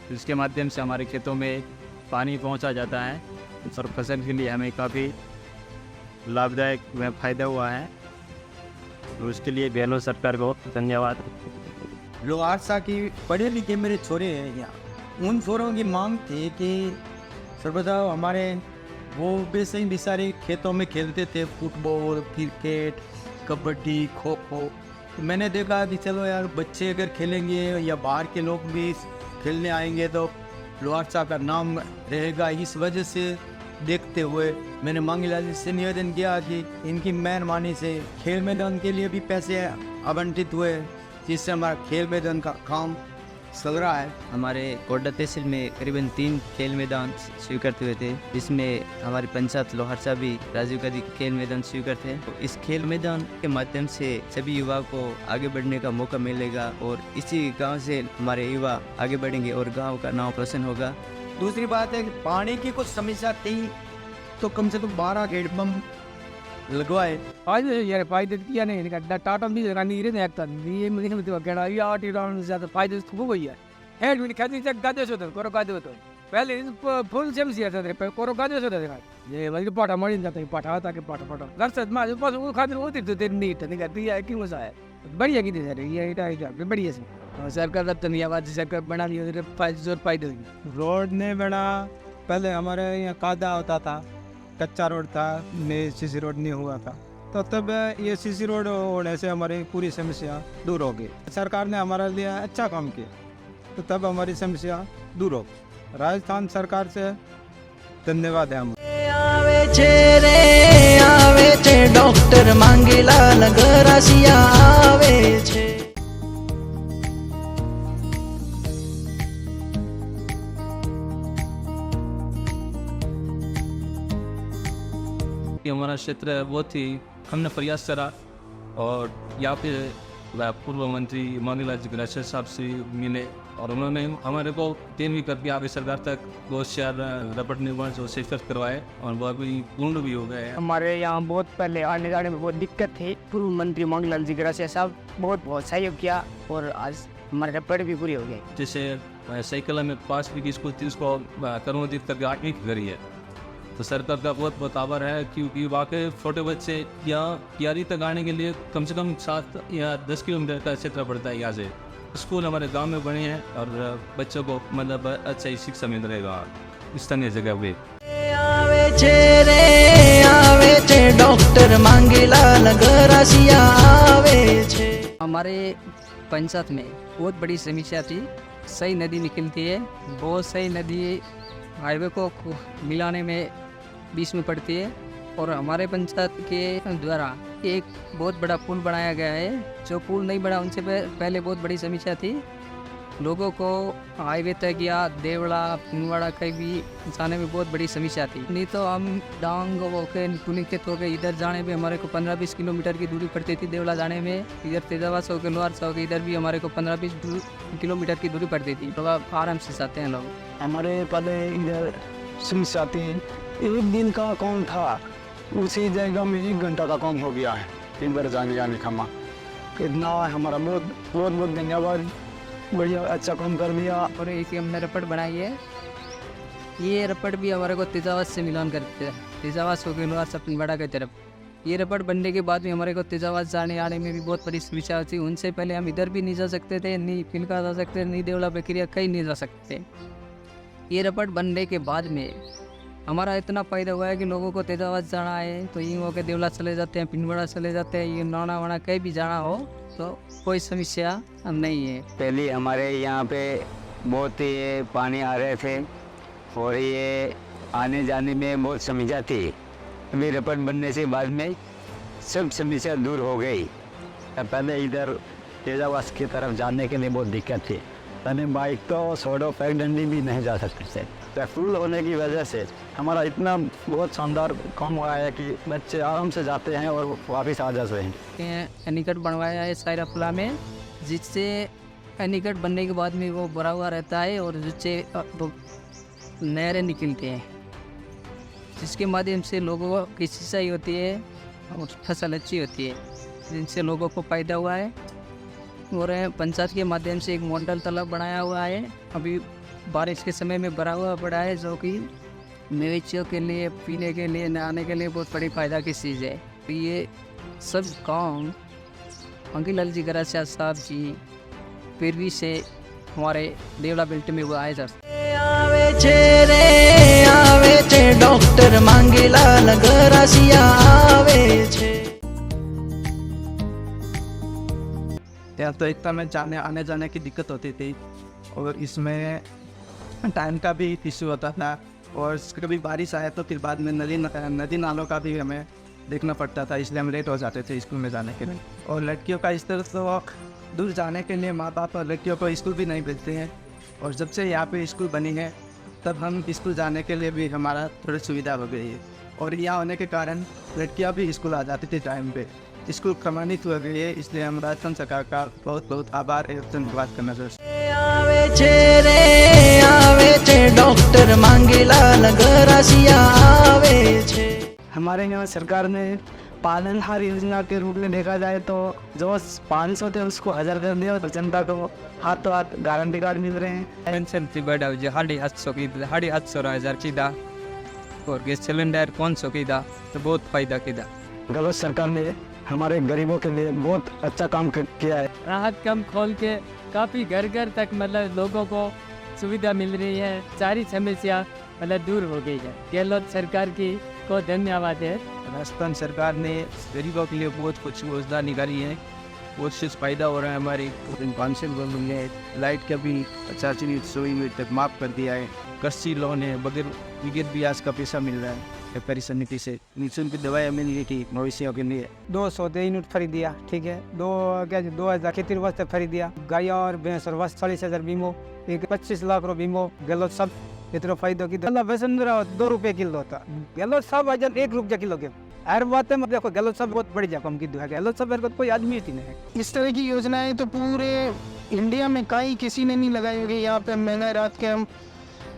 जिसके माध्यम से हमारे खेतों में पानी पहुँचा जाता है और फसल के लिए हमें काफ़ी लाभदायक में फ़ायदा हुआ है। तो उसके लिए गहलोत सरकार को धन्यवाद। लोहारसा की पढ़े लिखे मेरे छोरे हैं यहाँ, उन छोरों की मांग थी कि सर्वदा हमारे वो वैसे ही बेचारे खेतों में खेलते थे फुटबॉल, क्रिकेट, कबड्डी, खो खो। तो मैंने देखा कि चलो यार बच्चे अगर खेलेंगे या बाहर के लोग भी खेलने आएंगे तो लोहारसा का नाम रहेगा। इस वजह से देखते हुए मैंने मांगीलाल जी से निवेदन किया कि इनकी मेहरबानी से खेल मैदान के लिए भी पैसे आवंटित हुए, जिससे हमारा खेल मैदान का काम चल रहा है। हमारे कोडा तहसील में करीबन 3 खेल मैदान स्वीकृत हुए थे, जिसमें हमारी पंचायत लोहारसा भी राजीव गांधी खेल मैदान स्वीकृत है। तो इस खेल मैदान के माध्यम से सभी युवाओं को आगे बढ़ने का मौका मिलेगा और इसी गांव से हमारे युवा आगे बढ़ेंगे और गांव का नाम रोशन होगा। दूसरी बात है कि पानी की कुछ समस्या थी तो कम से कम 12 हैंडपंप लगवाए। यार फायदे किया नहीं निकलता टाटा भी जरा नहीं रहे एकता ये मुझे नहीं तो कहना ये 8 राउंड ज्यादा फायदे खूब हुई है। हेड भी खाती से गादे से तो करो गादे तो पहले फुल समस्या था करो गादे से देखा ये वाली पाटा मर जाता है पाटा आता के पाटा घर से मां पास वो खातिर होती तो तेरी नीट नहीं करती है क्यों सा है बढ़िया की सर ये इटा बढ़िया से सरकार अब धन्यवाद सरकार बना लिया फायदे रोड नहीं बना, पहले हमारे यहाँ कादा होता था, कच्चा रोड था, सीसी रोड नहीं हुआ था, तो तब ये सीसी रोड होने से हमारी पूरी समस्या दूर हो गई। सरकार ने हमारे लिए अच्छा काम किया तो तब हमारी समस्या दूर हो गई। राजस्थान सरकार से धन्यवाद है हम। आवे छे डॉक्टर मांगीलाल गरासिया आवे छे। कि हमारा क्षेत्र बहुत ही हमने प्रयास करा और यहाँ पे पूर्व मंत्री मांगीलाल जी गरासिया साहब से मिले और उन्होंने हमारे को 3वीं करके आगे सरकार तक 2 रपट निर्माण जो स्वीकृत करवाए और वह भी पूर्ण भी हो गए। हमारे यहाँ बहुत पहले आने जाने में बहुत दिक्कत थी, पूर्व मंत्री मांगीलाल जी गरासिया साहब बहुत सहयोग किया और आज हमारे रपट भी पूरी हो गई। जैसे साइकिल में 5वीं की स्कूल थी उसको करोदित करके 8वीं की करी है, तो सरकार का बहुत बहुत आभार है क्योंकि वाकई छोटे बच्चे यहाँ क्यारी तक आने के लिए कम से कम 7 या 10 किलोमीटर का क्षेत्र पड़ता है। यहाँ से स्कूल हमारे गांव में बने हैं और बच्चों को मतलब अच्छा ही शिक्षा मिल रहेगा स्थानीय जगह पे। आवे छे डॉक्टर मांगीलाल गरासिया आवे छे। हमारे पंचायत में बहुत बड़ी समस्या थी, सही नदी निकलती है, बहुत सही नदी हाईवे को मिलाने में बीच में पड़ती है और हमारे पंचायत के द्वारा एक बहुत बड़ा पुल बनाया गया है। जो पुल नहीं बना उनसे पहले बहुत बड़ी समस्या थी, लोगों को हाईवे तक या देवड़ा पिनवाड़ा कहीं भी जाने में बहुत बड़ी समस्या थी। नहीं तो हम डांग होके पुनिकेत होके इधर जाने में हमारे को 15-20 किलोमीटर की दूरी पड़ती थी देवड़ा जाने में। इधर तेजावास होकर लोहारसा होकर इधर भी हमारे को 15-20 किलोमीटर की दूरी पड़ती थी, तो अब आराम से जाते हैं लोग। हमारे पहले इधर समस्या थी, 1 दिन का काम था, उसी जगह में 1 घंटा का काम हो गया है, 3 बार जाने का माँ इतना हमारा बहुत धन्यवाद, बढ़िया अच्छा काम कर दिया। और एक हमने रपट बनाई है, ये रपट भी हमारे को तेजावास से मिलान करते हैं, तेजावास हो गए लोहारसा पिनवाड़ा की तरफ। ये रपट बनने के बाद भी हमारे को तेजावास जाने आने में भी बहुत बड़ी समस्या थी। उनसे पहले हम इधर भी नहीं जा सकते थे, नहीं पिनका जा सकते, नहीं देवला प्रक्रिया कहीं नहीं जा सकते। ये रपट बनने के बाद में हमारा इतना फ़ायदा हुआ है कि लोगों को तेजावास जाना है तो यूँ होकर देवला चले जाते हैं, पिनवाड़ा चले जाते हैं, ये नाना वाना कहीं भी जाना हो तो कोई समस्या नहीं है। पहले हमारे यहाँ पे बहुत ही पानी आ रहे थे और ये आने जाने में बहुत समस्या थी। अभी रपट बनने से बाद में सब समस्या दूर हो गई। पहले इधर तेजावास की तरफ जाने के लिए बहुत दिक्कत थी, पहले बाइक तो छोड़ो पैक डंडी भी नहीं जा सकते थे। तो फुल होने की वजह से हमारा इतना बहुत शानदार काम हुआ है कि बच्चे आराम से जाते हैं और वापस आ जाते हैं। एनीकट बनवाया है सायराफला में, जिससे एनीकट बनने के बाद में वो भरा हुआ रहता है और जिससे नहरें निकलते हैं, जिसके माध्यम से लोगों की सिंचाई होती है और फसल अच्छी होती है, जिनसे लोगों को फ़ायदा हुआ है। और पंचायत के माध्यम से एक मॉडल तालाब बनाया हुआ है, अभी बारिश के समय में भरा हुआ पड़ा है, जो कि मवेशियों के लिए, पीने के लिए, नहाने के लिए बहुत बड़ी फ़ायदा की चीज़ है। तो ये सब काम मंगीलाल जी गरासिया साहब की पैरवी से हमारे देवला बेल्ट में हुआ है। आवे छे रे आवे छे डॉक्टर मांगीलाल गरासिया आवे छे। यहाँ तो इतना में आने जाने की दिक्कत होती थी और इसमें टाइम का भी इशू होता था, और कभी बारिश आया तो फिर बाद में नदी नालों का भी हमें देखना पड़ता था, इसलिए हम लेट हो जाते थे स्कूल में जाने के लिए। और लड़कियों का इस तरह तो दूर जाने के लिए माँ बाप और लड़कियों को स्कूल भी नहीं भेजते हैं, और जब से यहाँ पे स्कूल बनी है तब हम स्कूल जाने के लिए भी हमारा थोड़ी सुविधा हो गई है, और यहाँ होने के कारण लड़कियाँ भी स्कूल आ जाती थी टाइम पे, स्कूल प्रमाणित हो गई है। इसलिए हम राजस्थान सरकार का बहुत बहुत आभार एवं धन्यवाद करना चाहते हैं। आवे छे रे आवे छे डॉक्टर मांगीलाल गरासिया आवे छे। हमारे यहाँ सरकार ने पालनहार योजना के रूप में देखा जाए तो जो 500 थे उसको 1000 कर दिया, और जनता को हाथों हाथ गारंटी कार्ड मिल रहे हैं। पेंशन थी बढ़ाओ जो 8,500 की दा, और गैस सिलेंडर 500 की दा, तो बहुत फ़ायदा की दा। गलत सरकार ने हमारे गरीबों के लिए बहुत अच्छा काम किया है। राहत कैंप खोल के काफ़ी घर घर तक मतलब लोगों को सुविधा मिल रही है, सारी समस्या मतलब दूर हो गई है। गहलोत सरकार की को धन्यवाद है। राजस्थान सरकार ने गरीबों के लिए बहुत कुछ योजना निकाली है, बहुत से फायदा हो रहा है। हमारी पेंशन बन रही है, लाइट का भी 50 यूनिट 100 यूनिट तक माफ़ कर दिया है, कृषि लोन है, बगैर विगत ब्याज का पैसा मिल रहा है व्यापारी समिति से, निःशुल्क दवाएं मिल रही थी मवेशियों के लिए। 200 यूनिट फ्री दिया, ठीक है, 2000 खेती वास्ते फ्री दिया, गाय और भैंस और 40,000 बीमो, 25 लाख रो बीमो। गहलोत सब इतना फायदा की वसुंधरा 2 रुपये किलो था, गहलोत सब वजन 1 रुपया किलो के हर बात में देखो। गहलोत सब बहुत बड़ी जगह की दुआ, गहलोत सब कोई आदमी ही नहीं है। इस तरह की योजनाएं तो पूरे इंडिया में कहीं किसी ने नहीं लगाई होगी। यहाँ पे महंगाई रात के हम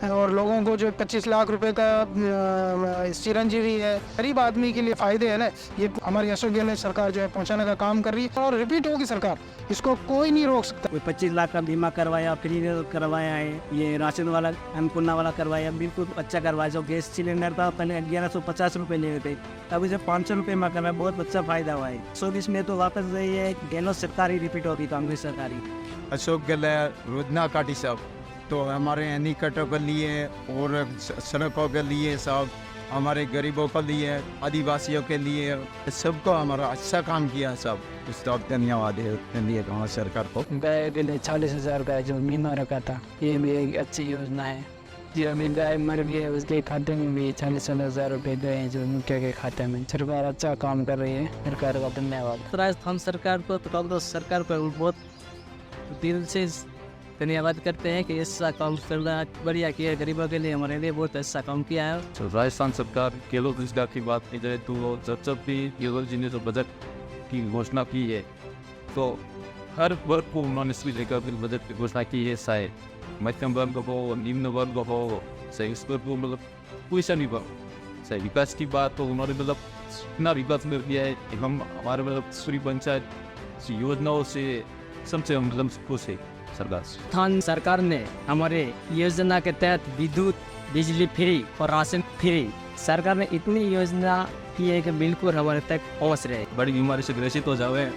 और लोगों को जो 25 लाख रुपए का चिरंजीवी है, गरीब आदमी के लिए फ़ायदे है ना, ये हमारी अशोक गहलोत सरकार जो है पहुंचाने का काम कर रही है, और रिपीट होगी सरकार, इसको कोई नहीं रोक सकता। कोई 25 लाख का बीमा करवाया, फ्री करवाया है, ये राशन वाला अन्नपूर्णा वाला करवाया, बिल्कुल अच्छा करवाया। जो गैस सिलेंडर था पहले 1150 रुपये ले रहे थे, अब इसे 500 रुपये में करवाया, बहुत अच्छा फ़ायदा हुआ है। 24 में तो वापस रही है गहलोत सरकार ही रिपीट होगी, कांग्रेस सरकार ही। अशोक गहलोत रोजना काटी साहब तो हमारे एनीकटों के लिए और सड़कों के लिए सब, हमारे गरीबों के लिए, आदिवासियों के लिए, सबको हमारा अच्छा काम किया सब, उसका धन्यवाद है हमारी सरकार को। गाय के लिए 40,000 का जो बीमा रखा था, ये भी एक अच्छी योजना है। जो अभी गाय मर गई है उसके खाते में भी 40,000 रुपये गए हैं, जो मुखिया के खाते में। सरकार अच्छा काम कर रही है, सरकार का धन्यवाद। राजस्थान सरकार को तो कांग्रेस सरकार को बहुत दिल से धन्यवाद करते हैं कि ऐसा काम करना बढ़िया किया है, गरीबों के लिए, हमारे लिए बहुत अच्छा काम किया है। तो राजस्थान सरकार गहलोत रोजगार की बात की जाए तो जब भी गहलोत जी ने जो बजट की घोषणा की है तो हर वर्ग को उन्होंने स्वीट लेकर बजट की घोषणा की है, चाहे मध्यम वर्ग हो, निम्न वर्ग हो, चाहे इस वर्ग को मतलब कोई सा नहीं वर्ग, चाहे विकास की बात हो, उन्होंने मतलब इतना विकास में किया है कि हम हमारे मतलब सूरी पंचायत योजनाओं से सबसे मतलब खुश है। राजस्थान सरकार ने हमारे योजना के तहत विद्युत, बिजली फ्री और राशन फ्री, सरकार ने इतनी योजना की है कि बिल्कुल हमारे तक पहुँच रहे। बड़ी बीमारी से ग्रसित हो जाए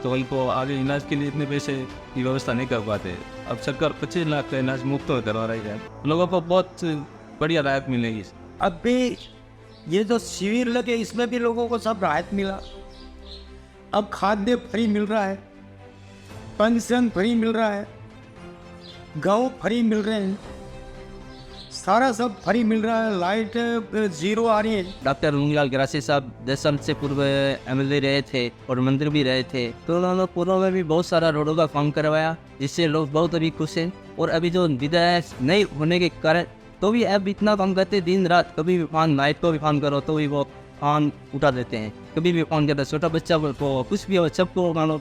तो उनको आगे इलाज के लिए इतने पैसे की व्यवस्था नहीं कर पाते। अब सरकार 25 लाख का इलाज मुफ्त करवा रही है, लोगों को बहुत बढ़िया राहत मिलेगी। अब भी ये जो शिविर लगे इसमें भी लोगों को सब राहत मिला। अब खाद्य फ्री मिल रहा है, पेंशन फ्री मिल रहा है, गाँव फ्री मिल रहे हैं, सारा सब फ्री मिल रहा है, लाइट 0 आ रही है। डॉक्टर मंगीलाल गरासिया साहब 10 साल से पूर्व MLA रहे थे और मंत्री भी रहे थे, तो उन्होंने पूर्व में भी बहुत सारा रोडों का काम करवाया, जिससे लोग बहुत अभी खुश हैं। और अभी जो विधायक नहीं होने के कारण तो भी अब इतना काम करते दिन रात, कभी भी फोन नाइट को भी फोन करो तो भी वो फोन उठा देते हैं। कभी भी फोन करता छोटा बच्चा को कुछ भी हो सबको मानो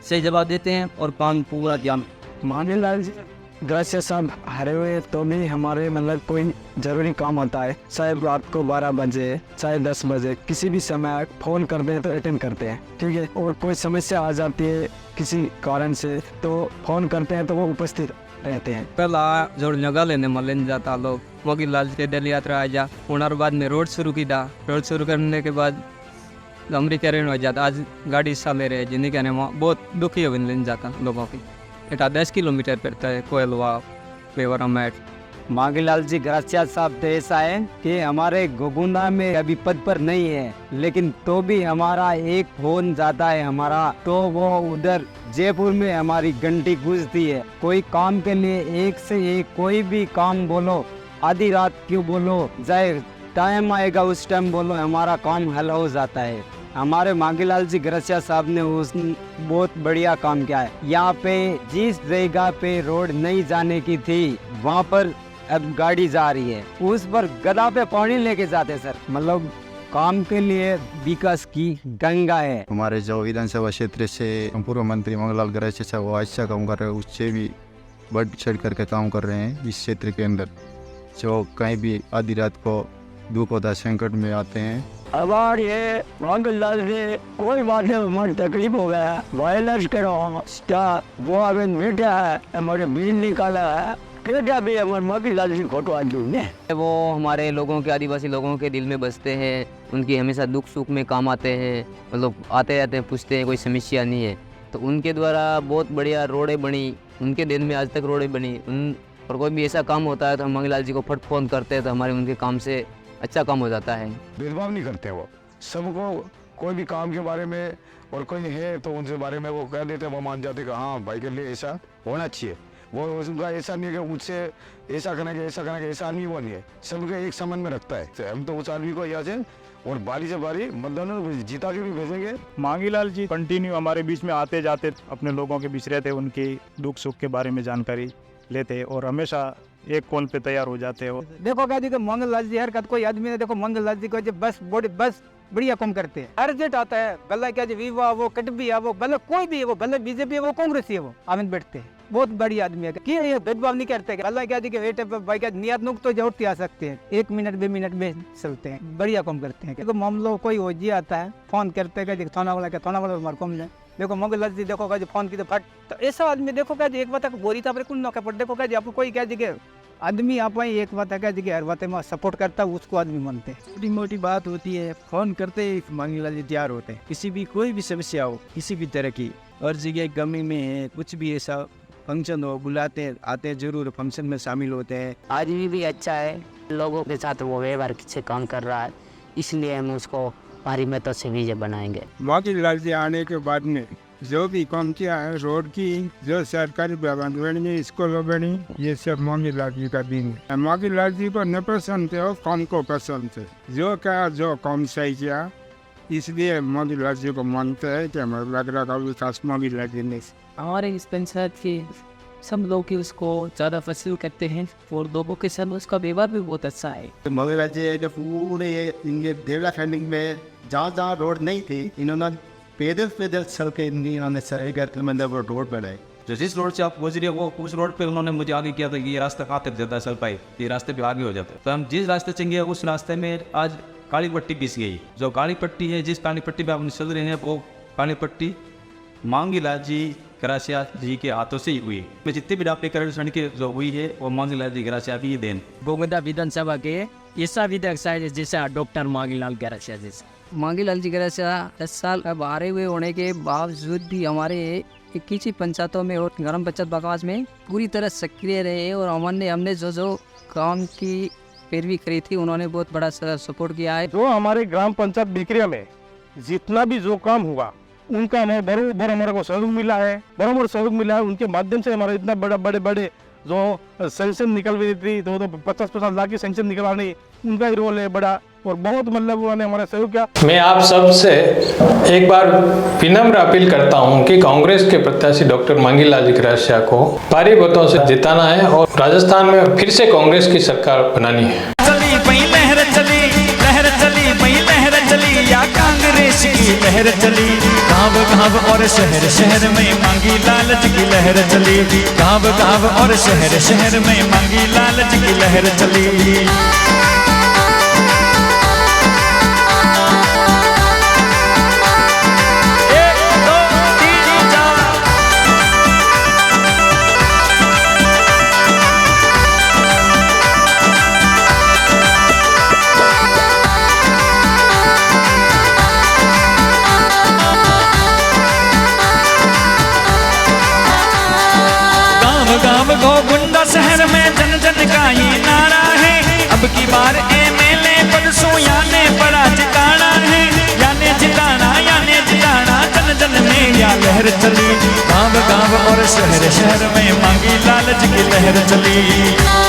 सही जवाब देते हैं और काम पूरा ध्यान। मांगीलाल जी ग्रासिया साहब हारे हुए तो भी हमारे मतलब कोई ज़रूरी काम होता है, चाहे रात को 12 बजे चाहे 10 बजे किसी भी समय फ़ोन करते हैं तो अटेंड करते हैं, ठीक है। और कोई समस्या आ जाती है किसी कारण से तो फ़ोन करते हैं तो वो उपस्थित रहते हैं। पहला जो जगह लेने मलेन जाता लोग मोगीलाल के दल यात्रा आ जा उनार बाद में रोड शुरू की दा। रोड शुरू करने के बाद अमृत हो जाता। आज गाड़ी सा ले रहे जिन्हें कहने बहुत दुखी हो लेने जाता लोगों की। एटा 10 किलोमीटर पड़ता है कोयलवा पेवरा मैट। मांगीलाल जी ग्रासिया साहब तो ऐसा है कि हमारे गोगुंदा में अभी पद पर नहीं है, लेकिन तो भी हमारा एक फोन जाता है हमारा तो वो उधर जयपुर में हमारी घंटी गूंजती है। कोई काम के लिए एक से एक कोई भी काम बोलो, आधी रात क्यों बोलो, चाहे टाइम आएगा उस टाइम बोलो, हमारा काम हल हो जाता है। हमारे मांगीलाल जी ग्रासिया साहब ने उस बहुत बढ़िया काम किया है। यहाँ पे जिस जगह पे रोड नहीं जाने की थी वहाँ पर अब गाड़ी जा रही है, उस पर गदा पे पानी लेके जाते सर। मतलब काम के लिए विकास की गंगा है। हमारे जो विधानसभा क्षेत्र से पूर्व मंत्री मंगलाल ग्रासिया साहब वो अच्छा काम कर रहे हैं, उससे भी बढ़ चढ़ करके काम कर रहे हैं। इस क्षेत्र के अंदर जो कहीं भी आधी रात को दुख होता है संकट में आते हैं। अबार ये मांगीलाल से कोई बात नहीं, हमारी तकलीफ हो गया वायरलेस करो स्टाफ वो अभी मीठा है हमारे बिल निकाला है क्या भी हमारे मांगीलाल जी फोटो आज दूंगे। वो हमारे लोगों के आदिवासी लोगों के दिल में बसते हैं, उनकी हमेशा दुख सुख में काम आते हैं, मतलब आते जाते हैं पूछते हैं, कोई समस्या नहीं है। तो उनके द्वारा बहुत बढ़िया रोडें बनी, उनके दिन में आज तक रोडें बनी। और कोई भी ऐसा काम होता है तो हम मांगीलाल जी को फट फोन करते हैं तो हमारे उनके काम से अच्छा काम हो जाता है। भेदभाव नहीं करते वो, सबको कोई भी काम के बारे में और कोई है तो उनसे बारे में वो कह देते हैं, वो मान जाते कि हाँ भाई के लिए ऐसा होना चाहिए। वो उनका ऐसा नहीं है कि मुझसे ऐसा करेंगे ऐसा आदमी वो नहीं है, सबके एक समन में रखता है। तो हम तो उस आदमी को यहाँ से और बारी से बारी मतलब जीता के भी भेजेंगे। मांगीलाल जी कंटिन्यू हमारे बीच में आते जाते अपने लोगों के बीच रहते, उनके दुख सुख के बारे में जानकारी लेते और हमेशा एक कॉल पे तैयार हो जाते हो। देखो क्या जी मंगललाल जी हरकत कोई आदमी ने देखो मंगललाल जी को बस बढ़िया काम करते हैं। अर्जेंट आता है भला क्या जी विवाह वो कट भी है वो भले कोई भी है वो भले बीजेपी है वो कांग्रेस है वो आमिन बैठते हैं। बहुत बढ़िया आदमी है कि ये भेदभाव नहीं करते। भला क्या जी के बेटे भाई क्या नियत नुक तो जरूरत आ सकते हैं, 1 मिनट 2 मिनट में चलते हैं, बढ़िया काम करते हैं। देखो मामलो कोई हो जी आता है फोन करते हैं थाना वाला हमारे कम ले देखो मंगललाल जी देखो क्या फोन की तो फट तो ऐसा आदमी देखो क्या एक बात बोरी था कुल नौका पर देखो क्या आपको कोई क्या जगह आदमी आप एक बात है क्या जगह हर बात में सपोर्ट करता है उसको आदमी मानते हैं। छोटी मोटी बात होती है फोन करते ही मांगीलाल जी तैयार होते हैं। किसी भी कोई भी समस्या हो किसी भी तरह की और जगह कमी में है कुछ भी ऐसा फंक्शन हो बुलाते हैं, आते हैं जरूर फंक्शन में शामिल होते हैं। आदमी भी अच्छा है, लोगों के साथ वो व्यवहार से काम कर रहा है, इसलिए हम उसको हमारी मेहनत से विजय बनाएंगे। मांगीलाल जी आने के बाद में जो भी काम किया है रोड की जो सरकारी भवन बनी स्कूल बनी ये सब मांगीलाल जी का दिन है। मांगीलाल जी को न पसंद थे और काम को पसंद थे, जो क्या जो काम सही किया इसलिए मांगीलाल जी को मानते हैं कि हमारे लग का विकास मांगीलाल जी ने। हमारे इस पंचायत के सब लोग उसको ज़्यादा पसंद करते हैं और लोगों के साथ उसका व्यवहार भी बहुत अच्छा है। मांगीलाल जी जो पूरे इनके देवला फंडिंग में जहाँ रोड नहीं थी इन्होंने पैदल चल के इन्होंने मतलब रोड बनाए। जो जिस रोड से आप गुजरे वो उस रोड पे उन्होंने मुझे आगे किया था कि ये रास्ता कहाँ तक ज़्यादा चल पाए, ये रास्ते पे आगे हो जाते। तो हम जिस रास्ते से गए उस रास्ते में आज काली पट्टी पिस गई। जो काली पट्टी है जिस काली पट्टी पे आप चल रहे हैं वो काली पट्टी मांगीलाल जी ग्रासिया जी के हाथों से ही हुई। मैं जितने भी डाप्लीकरण की जो हुई है वो मांगीलाल जी ग्रासिया की ही देन। गोगुंदा विधानसभा के ऐसा विधायक शायद जैसा डॉक्टर मांगीलाल ग्रासिया जैसा। मांगीलाल जी ग्रासिया 10 साल अब हारे हुए होने के बावजूद भी हमारे 21 पंचायतों में और ग्राम पंचायत बकास में पूरी तरह सक्रिय रहे और हमने जो काम की पैरवी करी थी उन्होंने बहुत बड़ा सपोर्ट किया है। जो हमारे ग्राम पंचायत बिक्रिया में जितना भी जो काम हुआ उनका हमें बराबर हमारे को सहयोग मिला है, बराबर सहयोग मिला है। उनके माध्यम से हमारे इतना बड़े जो सेंक्शन निकल रही थी तो 50-50 लाख की सेंक्शन निकलवाने उनका ही रोल है बड़ा। और बहुत मतलब उन्होंने हमारा सहयोग किया। मैं आप सब से एक बार विनम्र अपील करता हूं कि कांग्रेस के प्रत्याशी डॉक्टर मांगीलाल जी गरासिया को भारी मतों से जिताना है और राजस्थान में फिर से कांग्रेस की सरकार बनानी है। चली पई लहर चली पई लहर चली या कांग्रेस की लहर चली, गाँव और शहर शहर में मांगी लालच की लहर चली, गाँव और शहर शहर में मांगी लालच की लहर चली। गाँव गोगुंडा शहर में जन जन का ये नारा है, अब की बार एमएलए पद सो याने बड़ा जिताना है, याने जिताना जन जन में या लहर चली, गाँव और शहर शहर में मांगी लालच की लहर चली।